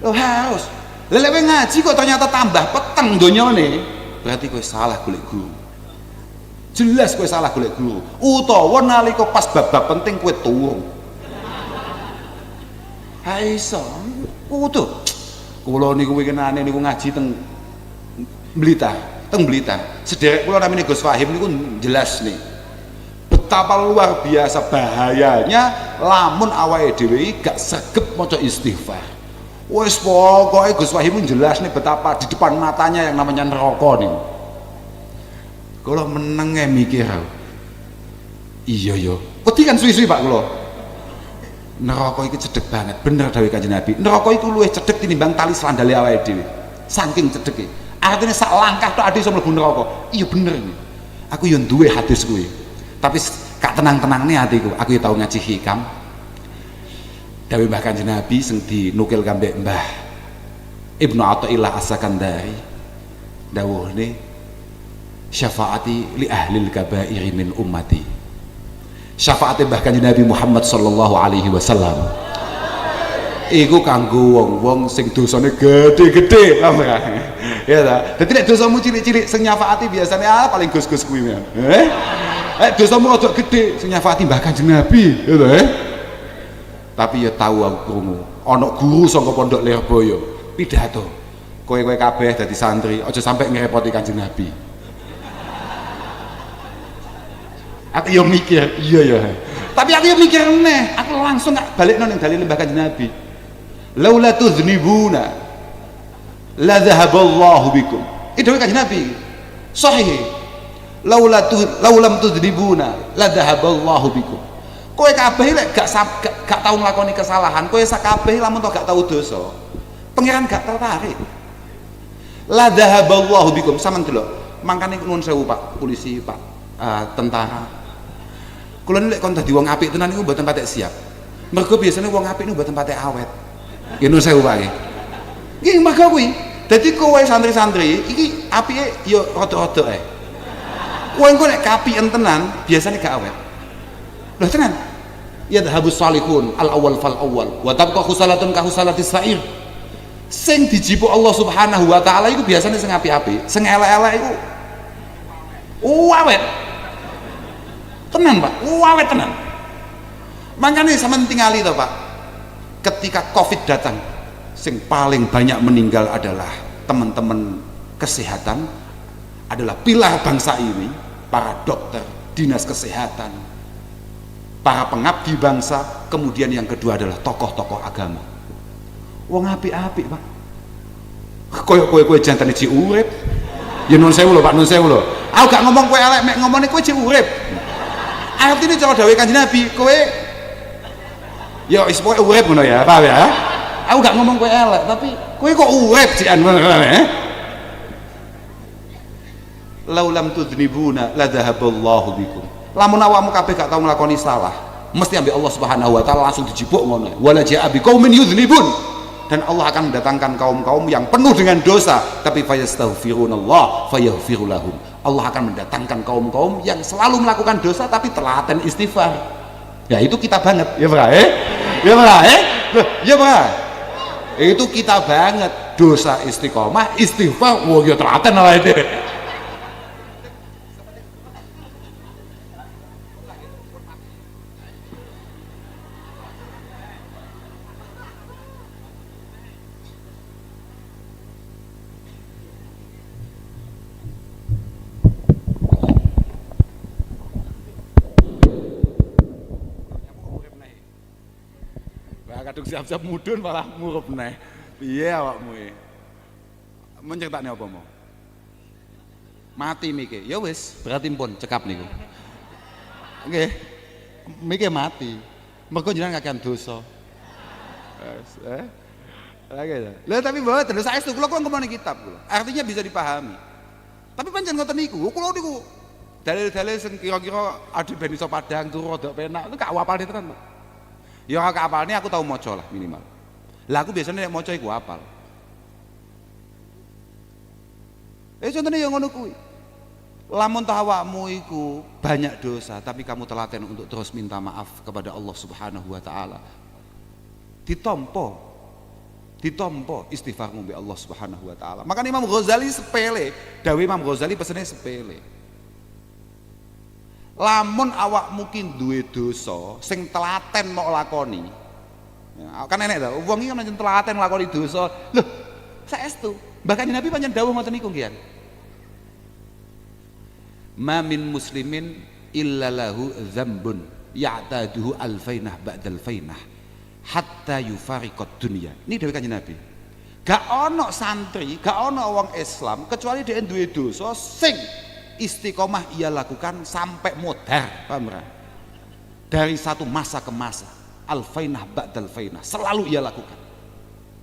Loh harus. Lelewe ngaji kok ternyata tambah peteng donyane, berarti kowe salah golek guru. Jelas kowe salah golek guru. Utawa nalika pas bab-bab penting kowe turu. Ha iso. Kudu. Kula niku wikenane niku ngaji teng Blitar, Sederek kula namine Gus Fahim niku jelas nih. Betapa luar biasa bahayanya lamun awake dhewe gak sregep maca istighfar. Wes pokoknya Gus Wahim jelas nih betapa di depan matanya yang namanya neraka nih. Kalau menengnya mikir, iya yo, wedi kan suwi-suwi Pak kula. Neraka iki cedek banget, bener dawuh Kanjeng Nabi. Neraka iku luwih cedek tinimbang tali sandale awake dhewe. Saking cedeke. Artinya sak langkah tok ade iso mlebu neraka. Iya bener iki. Aku yo duwe hadis kuwi. Tapi gak tenang-tenangne atiku. Aku yo tau ngaji hikam. Dawuh Mbah Kanjeng Nabi sing dinukil kambek Mbah Ibnu Athaillah As-Sakandari. Dawuhne syafaati li ahlil kabairi min ummati. Syafaate Mbah Kanjeng Nabi Muhammad sallallahu alaihi wasallam iku kanggo wong-wong sing dosane gede-gede, paham ya? Ya ta. Dadi nek dosamu cilik-cilik sing nyafaati biasane paling gus-gus kuwi men. Dosamu rada gede sing nyafaati Mbah Kanjeng Nabi, ya ta. Tapi ya tahu aku krungu ana guru saka Pondok Lirboyo pidato, kowe kabeh dadi santri aja sampai ngrepoti Kanjeng Nabi. Aku yo mikir, iya ya. Tapi aku yo mikir neh, aku langsung balikno ning dalil Mbah Kanjeng Nabi. Laula tuznibuna la dhahaballahu bikum. Itu Kanjeng Nabi. Sahih. Laulam tuznibuna la dhahaballahu bikum. Kowe kabeh lek gak tau nglakoni kesalahan, kowe sakabeh lamun to gak tau dosa. Pangeran gak tertarik. La dhahaballahu bikum sampean delok. Mangkane nuwun sewu Pak, polisi, Pak, tentara. Kula nek kon dadi wong apik tenan niku mboten patek siap. Mergo biasane wong apik niku mboten patek awet. Nggih nuwun sewu Pak nggih. Nggih mergo kuwi. Dadi kowe santri-santri iki apike ya rada-rada ae. Kowe engko nek kapiken tenan biasane gak awet. Loh tenan. Ya dhahabus salihun al awal fal awal wa tabqa khusalatun ka khusalatis sa'ir. Sing dijipuk Allah Subhanahu wa taala iku biasane sing apik-apik, sing elek-elek iku awet. Tenan Pak, awet tenan. Makanya sampean tingali to Pak. Ketika Covid datang, sing paling banyak meninggal adalah teman-teman kesehatan, adalah pilar bangsa ini, para dokter, dinas kesehatan, para pengabdi bangsa, kemudian yang kedua adalah tokoh-tokoh agama. Wong apik-apik Pak. Kowe jantane ci urip. Ya nuwun sewu lho Pak, nuwun sewu lho. Aku gak ngomong kowe elek, mek ngomongne kowe ci urip. Artine cara dawuh Kanjeng Nabi, kowe ya wis pokoke urip ngono ya, paham ya? Aku gak ngomong kowe elek, tapi kowe kok urip cian ngono ya. Laulam tudnibuna la dhahaballahu bikum. Lamun awakmu kabeh gak tau nglakoni salah, mesti ambek Allah Subhanahu wa taala langsung dijibuk ngono. Wala ja'a biqaumin yudhnibun. Dan Allah akan mendatangkan kaum-kaum yang penuh dengan dosa, tapi fayastaghfirunallah fayaghfiru lahum. Allah akan mendatangkan kaum-kaum yang selalu melakukan dosa tapi telaten istighfar. Ya itu kita banget, ya Pak, ya Pak, ya Pak. Itu kita banget, dosa istiqomah, istighfar, wah ya telaten lah itu. Kadung siap-siap mudun malah murup neh. Piye awakmu e? Mencetakne apa mau? Mati mike. Ya wis, berarti pun cekap niku. Nggih. Mike mati. Mergo jenengan kakean dosa. Lagi ya. Lah tapi mboten, saestu kula ngomongin kitab kula. Artinya bisa dipahami. Tapi pancen ngoten niku, kula niku dalil-dalil sing kira-kira adi ben iso padhang turu rada penak itu gak apal tenan, Pak. Ya gak apalne aku tau maca lah minimal. Lah aku biasanya nek maca iku apal. Contohnya yang ngono kuwi. Lamun awakmu iku banyak dosa tapi kamu telaten untuk terus minta maaf kepada Allah Subhanahu wa taala. Ditompo istighfarmu be Allah Subhanahu wa taala. Makanya Imam Ghazali sepele, dawuh Imam Ghazali pesene sepele. Lamun awak mungkin duwe dosa sing telaten mau lakoni. Ya, kan enek ta, wong iki kan pancen telaten nglakoni dosa. Loh, saestu. Bahkan Nabi pancen dawuh ngoten niku nggih. Ma min muslimin illa lahu dzambun ya'taduhu alfainah ba'dal fainah. hatta yufariqad dunya. Ini dawuh Kanjeng Nabi. Gak ono santri, gak ono wong Islam kecuali dia duwe dosa sing istiqomah ia lakukan sampai modar, paham ora? Dari satu masa ke masa, alfainah ba'dal fainah, selalu ia lakukan.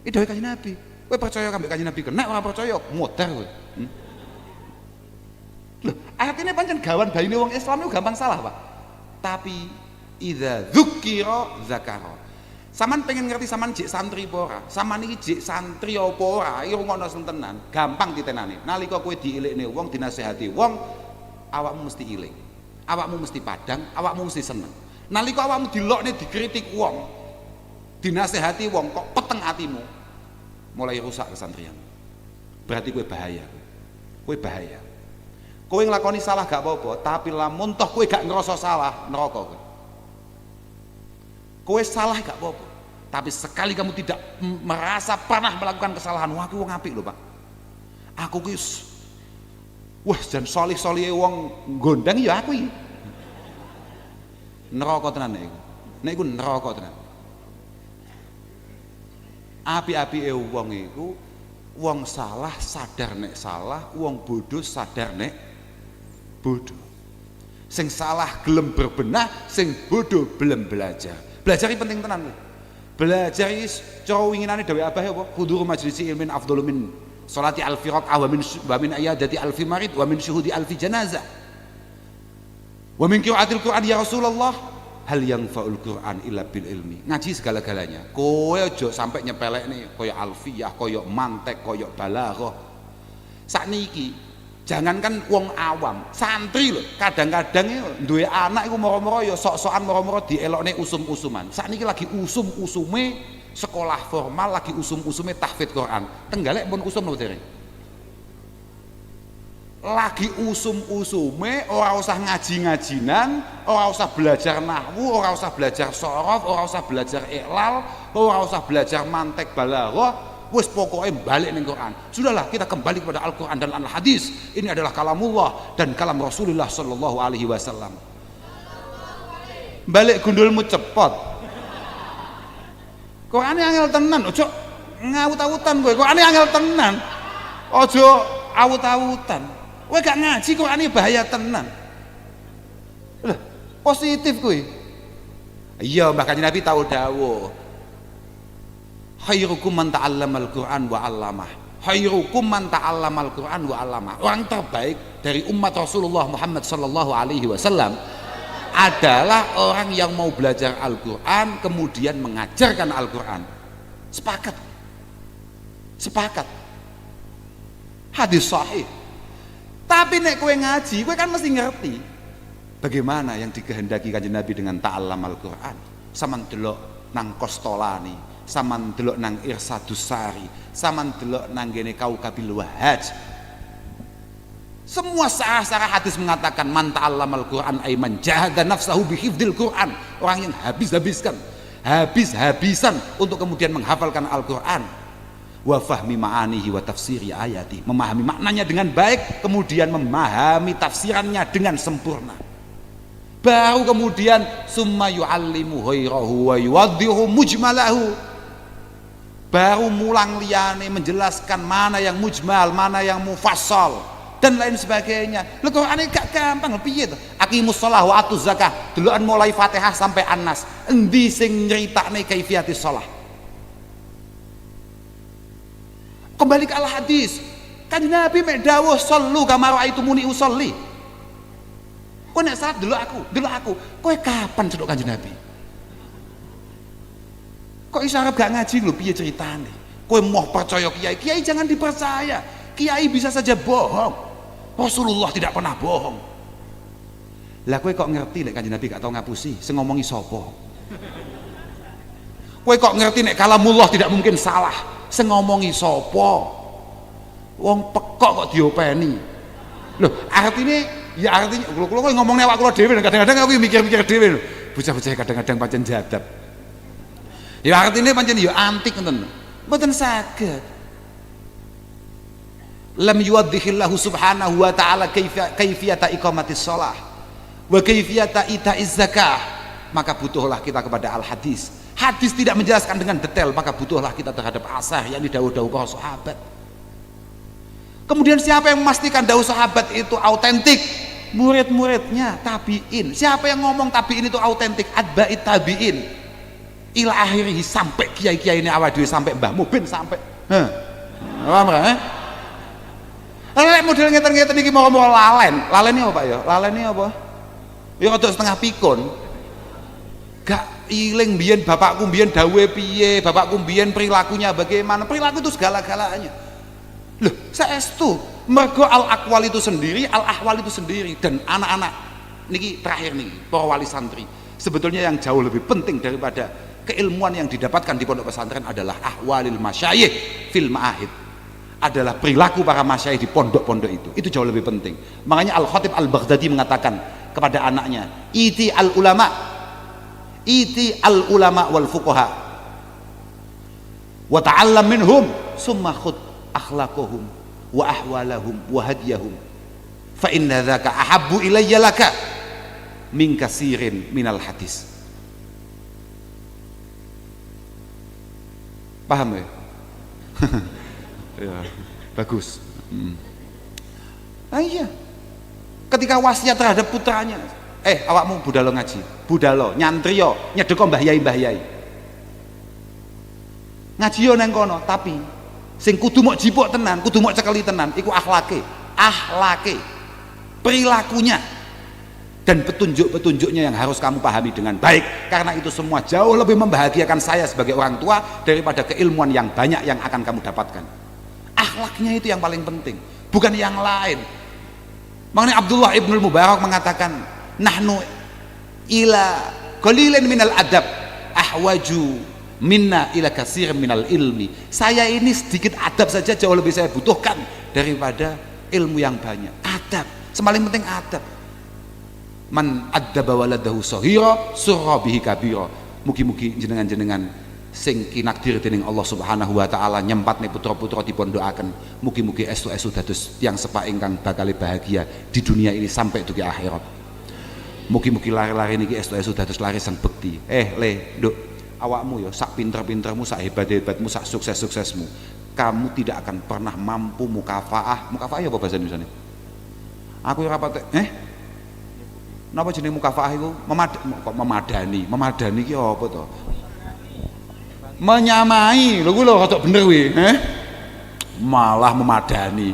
Ini dawuh Kanjeng Nabi. Kowe percaya kambek Kanjeng Nabi kena ora percaya modar kowe. Loh, artinya pancen gawan baine wong Islam itu gampang salah, Pak. Tapi idza dzukira zakara. Saman pengen ngerti saman jek santri apa ora? Saman iki jek santri apa ora? Iki ngono tenan, gampang ditenani. Nalika kowe diilikne wong, dinasehati wong, awakmu mesti iling. Awakmu mesti padang, awakmu mesti seneng. Nalika awakmu dilokne dikritik wong, dinasehati wong kok peteng atimu, mulai rusak kesantrian. Berarti kowe bahaya. Kowe bahaya. Kowe nglakoni salah gak apa-apa, tapi lamun toh kowe gak ngerasa salah, neraka kowe. Kowe salah gak apa-apa, tapi sekali kamu tidak merasa pernah melakukan kesalahan, wah aku wong apik lho Pak. Aku ki wah jan solih-solihe wong gondang ya aku iki. Neraka tenan nek iku. Nek iku neraka tenan. Api-apike wong iku wong salah sadar nek salah, wong bodoh sadar nek bodoh. Sing salah gelem berbenah, sing bodoh belum belajar. Belajar ini penting tenan. Belajar ini cara winginane dawuh Abah apa? Huduru majlisi ilmin afdalu min salati alfi raq'ah wa min ayadati alfi marid wa min syuhudi alfi janazah. Wa min qiraatil Qur'an ya Rasulullah hal yanfa'ul Qur'an illa bil ilmi. Ngaji segala-galanya. Kowe aja sampai nyepelekne kaya alfiyah, kaya mantek, kaya balaghah. Sakniki jangankan wong awam, santri lho, kadang-kadang duwe anak iku moro-moro ya sok-sokan moro-moro dielokne usum-usuman. Sakniki lagi usum-usume sekolah formal, lagi usum-usume tahfidz Quran. Tenggalek pun usum lho dereng. Lagi usum-usume ora usah ngaji-ngajinan, ora usah belajar nahwu, ora usah belajar shorof, ora usah belajar iqlal, ora usah belajar mantek balaghah. Wes pokoknya balik ning Quran. Sudahlah kita kembali kepada Al-Quran dan Al-Hadis. Ini adalah kalamullah dan kalam Rasulullah sallallahu alaihi wasallam. Balik gundulmu cepot. Quran angel tenan, ojo ngawut-awutan kowe. Quran angel tenan. Ojo awut-awutan. Kowe gak ngaji Quran bahaya tenan. Lah, positif kowe. Iya, Mbah Kanjeng Nabi tahu dawuh. Khairukum man ta'allamal Qur'an wa 'allamah. Khairukum man ta'allamal Qur'an wa 'allamah. Orang terbaik dari umat Rasulullah Muhammad sallallahu alaihi wasallam adalah orang yang mau belajar Al-Qur'an kemudian mengajarkan Al-Qur'an. Sepakat. Sepakat. Hadis sahih. Tapi nek kowe ngaji, kowe kan mesti ngerti bagaimana yang dikehendaki Kanjeng Nabi dengan ta'allamal Qur'an. Saman delok nang Qostolani, saman delok nang Irsadus Sari, saman delok nang gene Kaukabil Wahaj. Semua sarah-sarah hadis mengatakan man ta'allamal Qur'an ay man jahada nafsahu bihifdzil Qur'an. Orang yang habis-habisan untuk kemudian menghafalkan Al-Qur'an. Wa fahmi ma'anihi wa tafsiri ayati. Memahami maknanya dengan baik, kemudian memahami tafsirannya dengan sempurna. Baru kemudian summa yu'allimu ghairahu wa yuwaddihu mujmalahu. Baru mulang liyane menjelaskan mana yang mujmal, mana yang mufassal dan lain sebagainya. Lha Quran ini gak gampang piye to? Aqimus shalah wa atuz zakah, delokan mulai Fatihah sampai An-Nas. Endi sing nyritakne kaifiatis shalah? Kembali ke Al-Hadis. Kan Nabi mek dawuh sallu kama raaitumuni usolli. Kowe nek salat delok aku. Kowe kapan cedhok Kanjeng Nabi? Kok iso arep gak ngaji lho piye ceritane? Kowe mau percaya kiai jangan dipercaya. Kiai bisa saja bohong. Rasulullah tidak pernah bohong. Lah kowe kok ngerti nek Kanjeng Nabi gak tau ngapusi, sing ngomongi sapa? Kowe kok ngerti nek kalamullah tidak mungkin salah, sing ngomongi sapa? Wong pekok kok diopeni. Loh, artinya kula ngomongnya awak kula dhewe kadang-kadang aku mikir-mikir dhewe lho. Bocah-bocah kadang-kadang pancen jadab. Ya artinya pancen ya antik ngoten. Mboten saged. Lam yuwaddihillahu subhanahu wa ta'ala kaifiyata iqamatis shalah wa kaifiyata ita'iz zakah. Maka butuhlah kita kepada al-hadis. Hadis tidak menjelaskan dengan detail, maka butuhlah kita terhadap asar yang didhawuh-dhawuh para sahabat. Kemudian siapa yang memastikan dawuh sahabat itu autentik? Murid-muridnya, tabi'in. Siapa yang ngomong tabi'in itu autentik? Atba'it tabi'in ila akhirih, sampai kiai-kiai ini awal dhewe, sampai Mbah Mubin, sampai paham kan? Lek model ngeten-ngeten iki mau lalen. Lalen iki apa Pak ya? Lalen iki apa? Ya rada setengah pikun. Gak iling biyen bapakku biyen dawuhe piye, bapakku biyen perilakunya bagaimana. Perilaku itu segala-galanya. Loh, saestu mergo al-aqwal itu sendiri, al-ahwal itu sendiri, dan anak-anak niki terakhir nih, para wali santri. Sebetulnya yang jauh lebih penting daripada keilmuan yang didapatkan di pondok pesantren adalah ahwalil masyayikh fil ma'ahid. Adalah perilaku para masyayikh di pondok-pondok itu jauh lebih penting. Makanya Al-Khatib Al-Baghdadi mengatakan kepada anaknya, iti al-ulama wal fuqaha wa ta'allam minhum summa khud akhlaqahum wa ahwalahum wa hadiyahum fa inna dzaka ahabbu ilayya laka min katsirin minal hadis. Paham ya? Ya, bagus. Iya. Ketika wasiat terhadap putranya, awakmu budalo ngaji, budalo nyantri yo, nyedeko mbah yai. Ngaji yo nang kono, tapi sing kudu mok jipuk tenan, kudu mok cekeli tenan, iku akhlake, perilakunya dan petunjuk-petunjuknya yang harus kamu pahami dengan baik, karena itu semua jauh lebih membahagiakan saya sebagai orang tua daripada keilmuan yang banyak yang akan kamu dapatkan. Akhlaknya itu yang paling penting, bukan yang lain. Makanya Abdullah ibnul Mubarak mengatakan, nahnu ila qalilin minal adab ahwaju minna ila katsir minal ilmi. Saya ini sedikit adab saja jauh lebih saya butuhkan daripada ilmu yang banyak. Adab, semaling penting adab. Man addaba waladahu shaghira surra bihi kabira. Mugi-mugi jenengan-jenengan sing kinakdir dening Allah Subhanahu wa taala nyempatne putra-putra dipondokaken, mugi-mugi estu-estu dados tiyang sepak ingkang bakal bahagia di dunia ini sampai dugi akhirat. Mugi-mugi lari-lari niki estu-estu dados lari sang bekti. Nduk, awakmu ya sak pinter-pintermu, sak hebat-hebatmu, sak sukses-suksesmu, kamu tidak akan pernah mampu mukafaah. Mukafaah ya apa bahasa Indonesia? Aku ora patek. Napa jenenge mukafaah iku? Memadani. Memadani ki apa to? Menyamai, lho kuwi lho rada bener kuwi, malah memadani.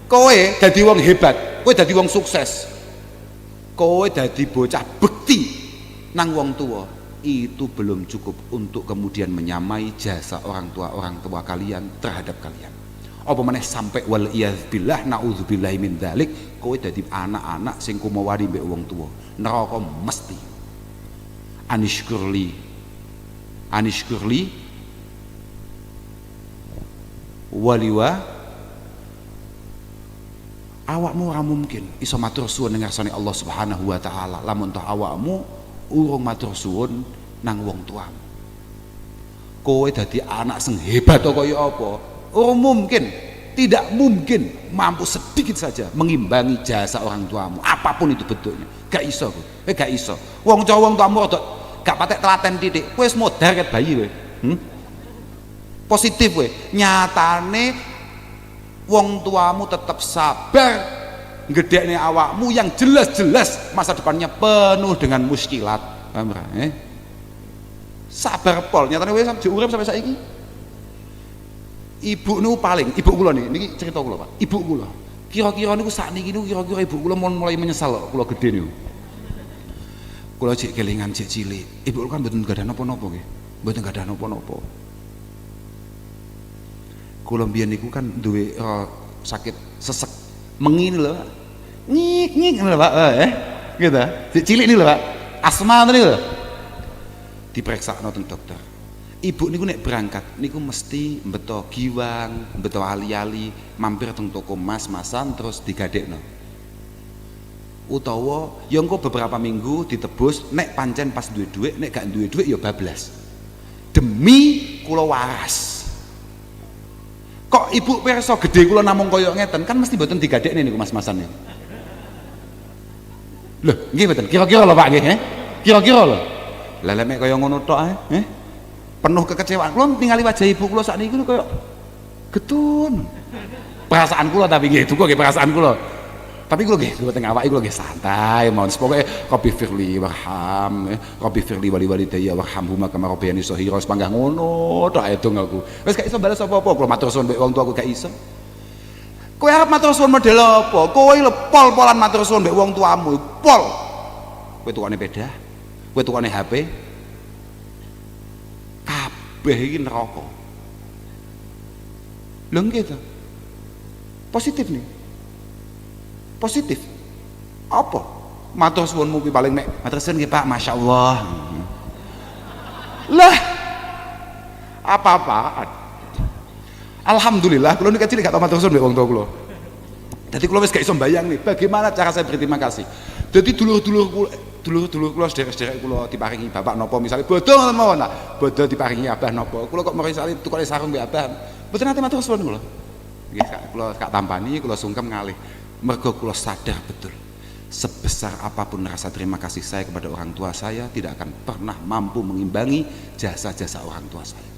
Kowe dadi wong hebat, kowe dadi wong sukses, kowe dadi bocah bekti nang wong tua, itu belum cukup untuk kemudian menyamai jasa orang tua kalian terhadap kalian. Apa meneh sampai wal iyadz-billah naudzubillahi min dzalik, kowe dadi anak-anak sing kumawari mbek wong tua, neraka mesti. Anishkurli waliwa, awakmu ora mungkin iso matur suwun ning ngarsane Allah Subhanahu wa taala lamun toh awakmu urung matur suwun nang wong tuamu. Kowe dadi anak sing hebat kaya apa? Urung mungkin, tidak mungkin mampu sedikit saja mengimbangi jasa orang tuamu, apapun itu bentuknya. Gak iso, gak iso. Wong tuamu rada gak patek telaten titik, kowe wis modar ket bayi kowe. Positif kowe. Nyatane wong tuamu tetap sabar gedekne awakmu yang jelas-jelas masa depannya penuh dengan muskilat. Paham ra? Sabar pol, nyatane kowe sampe urip sampai saiki. Ibu niku paling, ibu kula niki cerita kula, Pak. Ibu kula. Kira-kira niku sakniki niku kira-kira ibu kula mulai menyesal kula gedhe niku. Kula cek kelingan cek cilik, ibu kan mboten gadah napa-napa nggih. Mboten gadah napa-napa. Kula mbiyen niku kan duwe sakit sesek mengin lho. Nyik lho Pak, gitu. Cek cilik niku lho Pak. Asma niku lho. Dipreksakno teng dokter. Ibu niku nek berangkat niku mesti mbeto giwang, mbeto ali-ali, mampir teng toko mas-masan terus digadekno. Utawa ya engko beberapa minggu ditebus, nek pancen pas duwe dhuwit, nek gak duwe dhuwit ya bablas. Demi kula waras. Kok ibu pirsa gedhe kula namung kaya ngeten, kan mesti mboten digadekne niku mas-masan niku. Lho, nggih mboten? Kira-kira lho Pak nggih, Kira-kira lho. Lah lek mek kaya ngono tok ae, penuh kekecewaan. Kula ningali wajah ibu kula sakniki lho kaya getun. Perasaan kula tapi nggih duka nggih perasaan kula. Tapi kula nggih teng awake kula nggih santai mawon. Pokoke Rabbi firli warham, Rabbi firli wali walidayya warhamhuma kama rabbayani shaghira. Sepanggah ngono tok ae dong aku. Wis gak iso bales apa-apa kula matur suwun mbek wong tuaku gak iso. Kowe arep matur suwun model apa? Kowe lho pol-polan matur suwun mbek wong tuamu, pol. Kowe tukane peda, kowe tukane HP. Kabeh iki neraka. Lho nggih to. Positif nih. Positif. Apa? Matur suwunmu kuwi paling mek matur suwun nggih Pak, masyaallah. Lah apa-apaan. Alhamdulillah, kalau nikah cilik gak tau matur suwun mbek wong tua kula. Dadi kula wis gak iso mbayang nih, bagaimana cara saya berterima kasih. Dadi dulur-dulur kula sederek-sederek kula diparingi bapak napa misalnya bodho ngoten mawon ta. Bodho diparingi abah napa. Kula kok merisali tukane sarung mbek abah. Mboten nate matur suwun kula. Nggih, kula gak tampani, kula sungkem ngalih. Mergo kula sadar betul. Sebesar apapun rasa terima kasih saya kepada orang tua saya tidak akan pernah mampu mengimbangi jasa-jasa orang tua saya.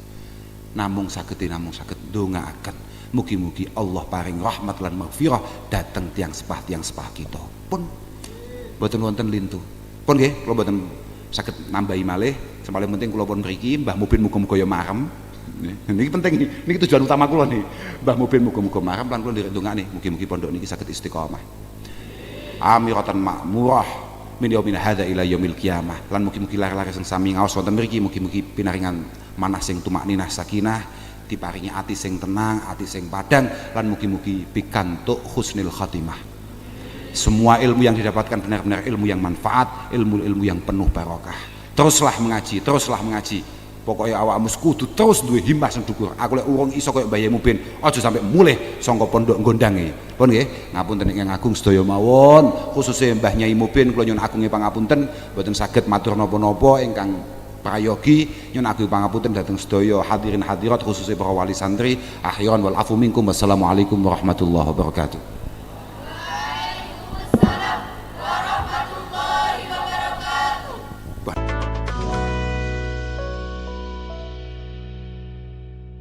Namung saged ndongaaken mugi-mugi Allah paring rahmat lan maghfirah dateng tiang sepah kita pun boten wonten lintu pun nggih kula boten saged nambahi malih paling penting kula pun mriki Mbah Mubin muga-muga ya marem niki penting niki tujuan utama kula nih Mbah Mubin muga-muga marem lan kula ndongakne mugi-mugi pondok niki saged istiqomah amiratan makmurah min yaumina hadza ila yaumil qiyamah lan mugi-mugi lare-lare sing sami ngaos wonten mriki mugi-mugi pinaringan manah sing tumakninah sakinah diparingi ati sing tenang ati sing padang lan mugi-mugi pikantuk husnul khatimah. Semua ilmu yang didapatkan benar-benar ilmu yang manfaat, ilmu-ilmu yang penuh barokah. Teruslah mengaji pokoknya awakmu kudu terus duwe himmah sing dhuwur. Aku lek urung iso koyo Mbah Mubin aja sampe mulih saka pondok nggondange. Pun nggih ngapunten ingkang agung sedaya mawon khususnya Mbah Nyai Mubin kula nyuwun agung pangapunten boten saged matur napa-napa ingkang prayogi nyuwun agung pangapunten dhateng sedaya hadirin hadirat khususnya para wali santri akhiran wal afu minkum wassalamualaikum warahmatullahi wabarakatuh.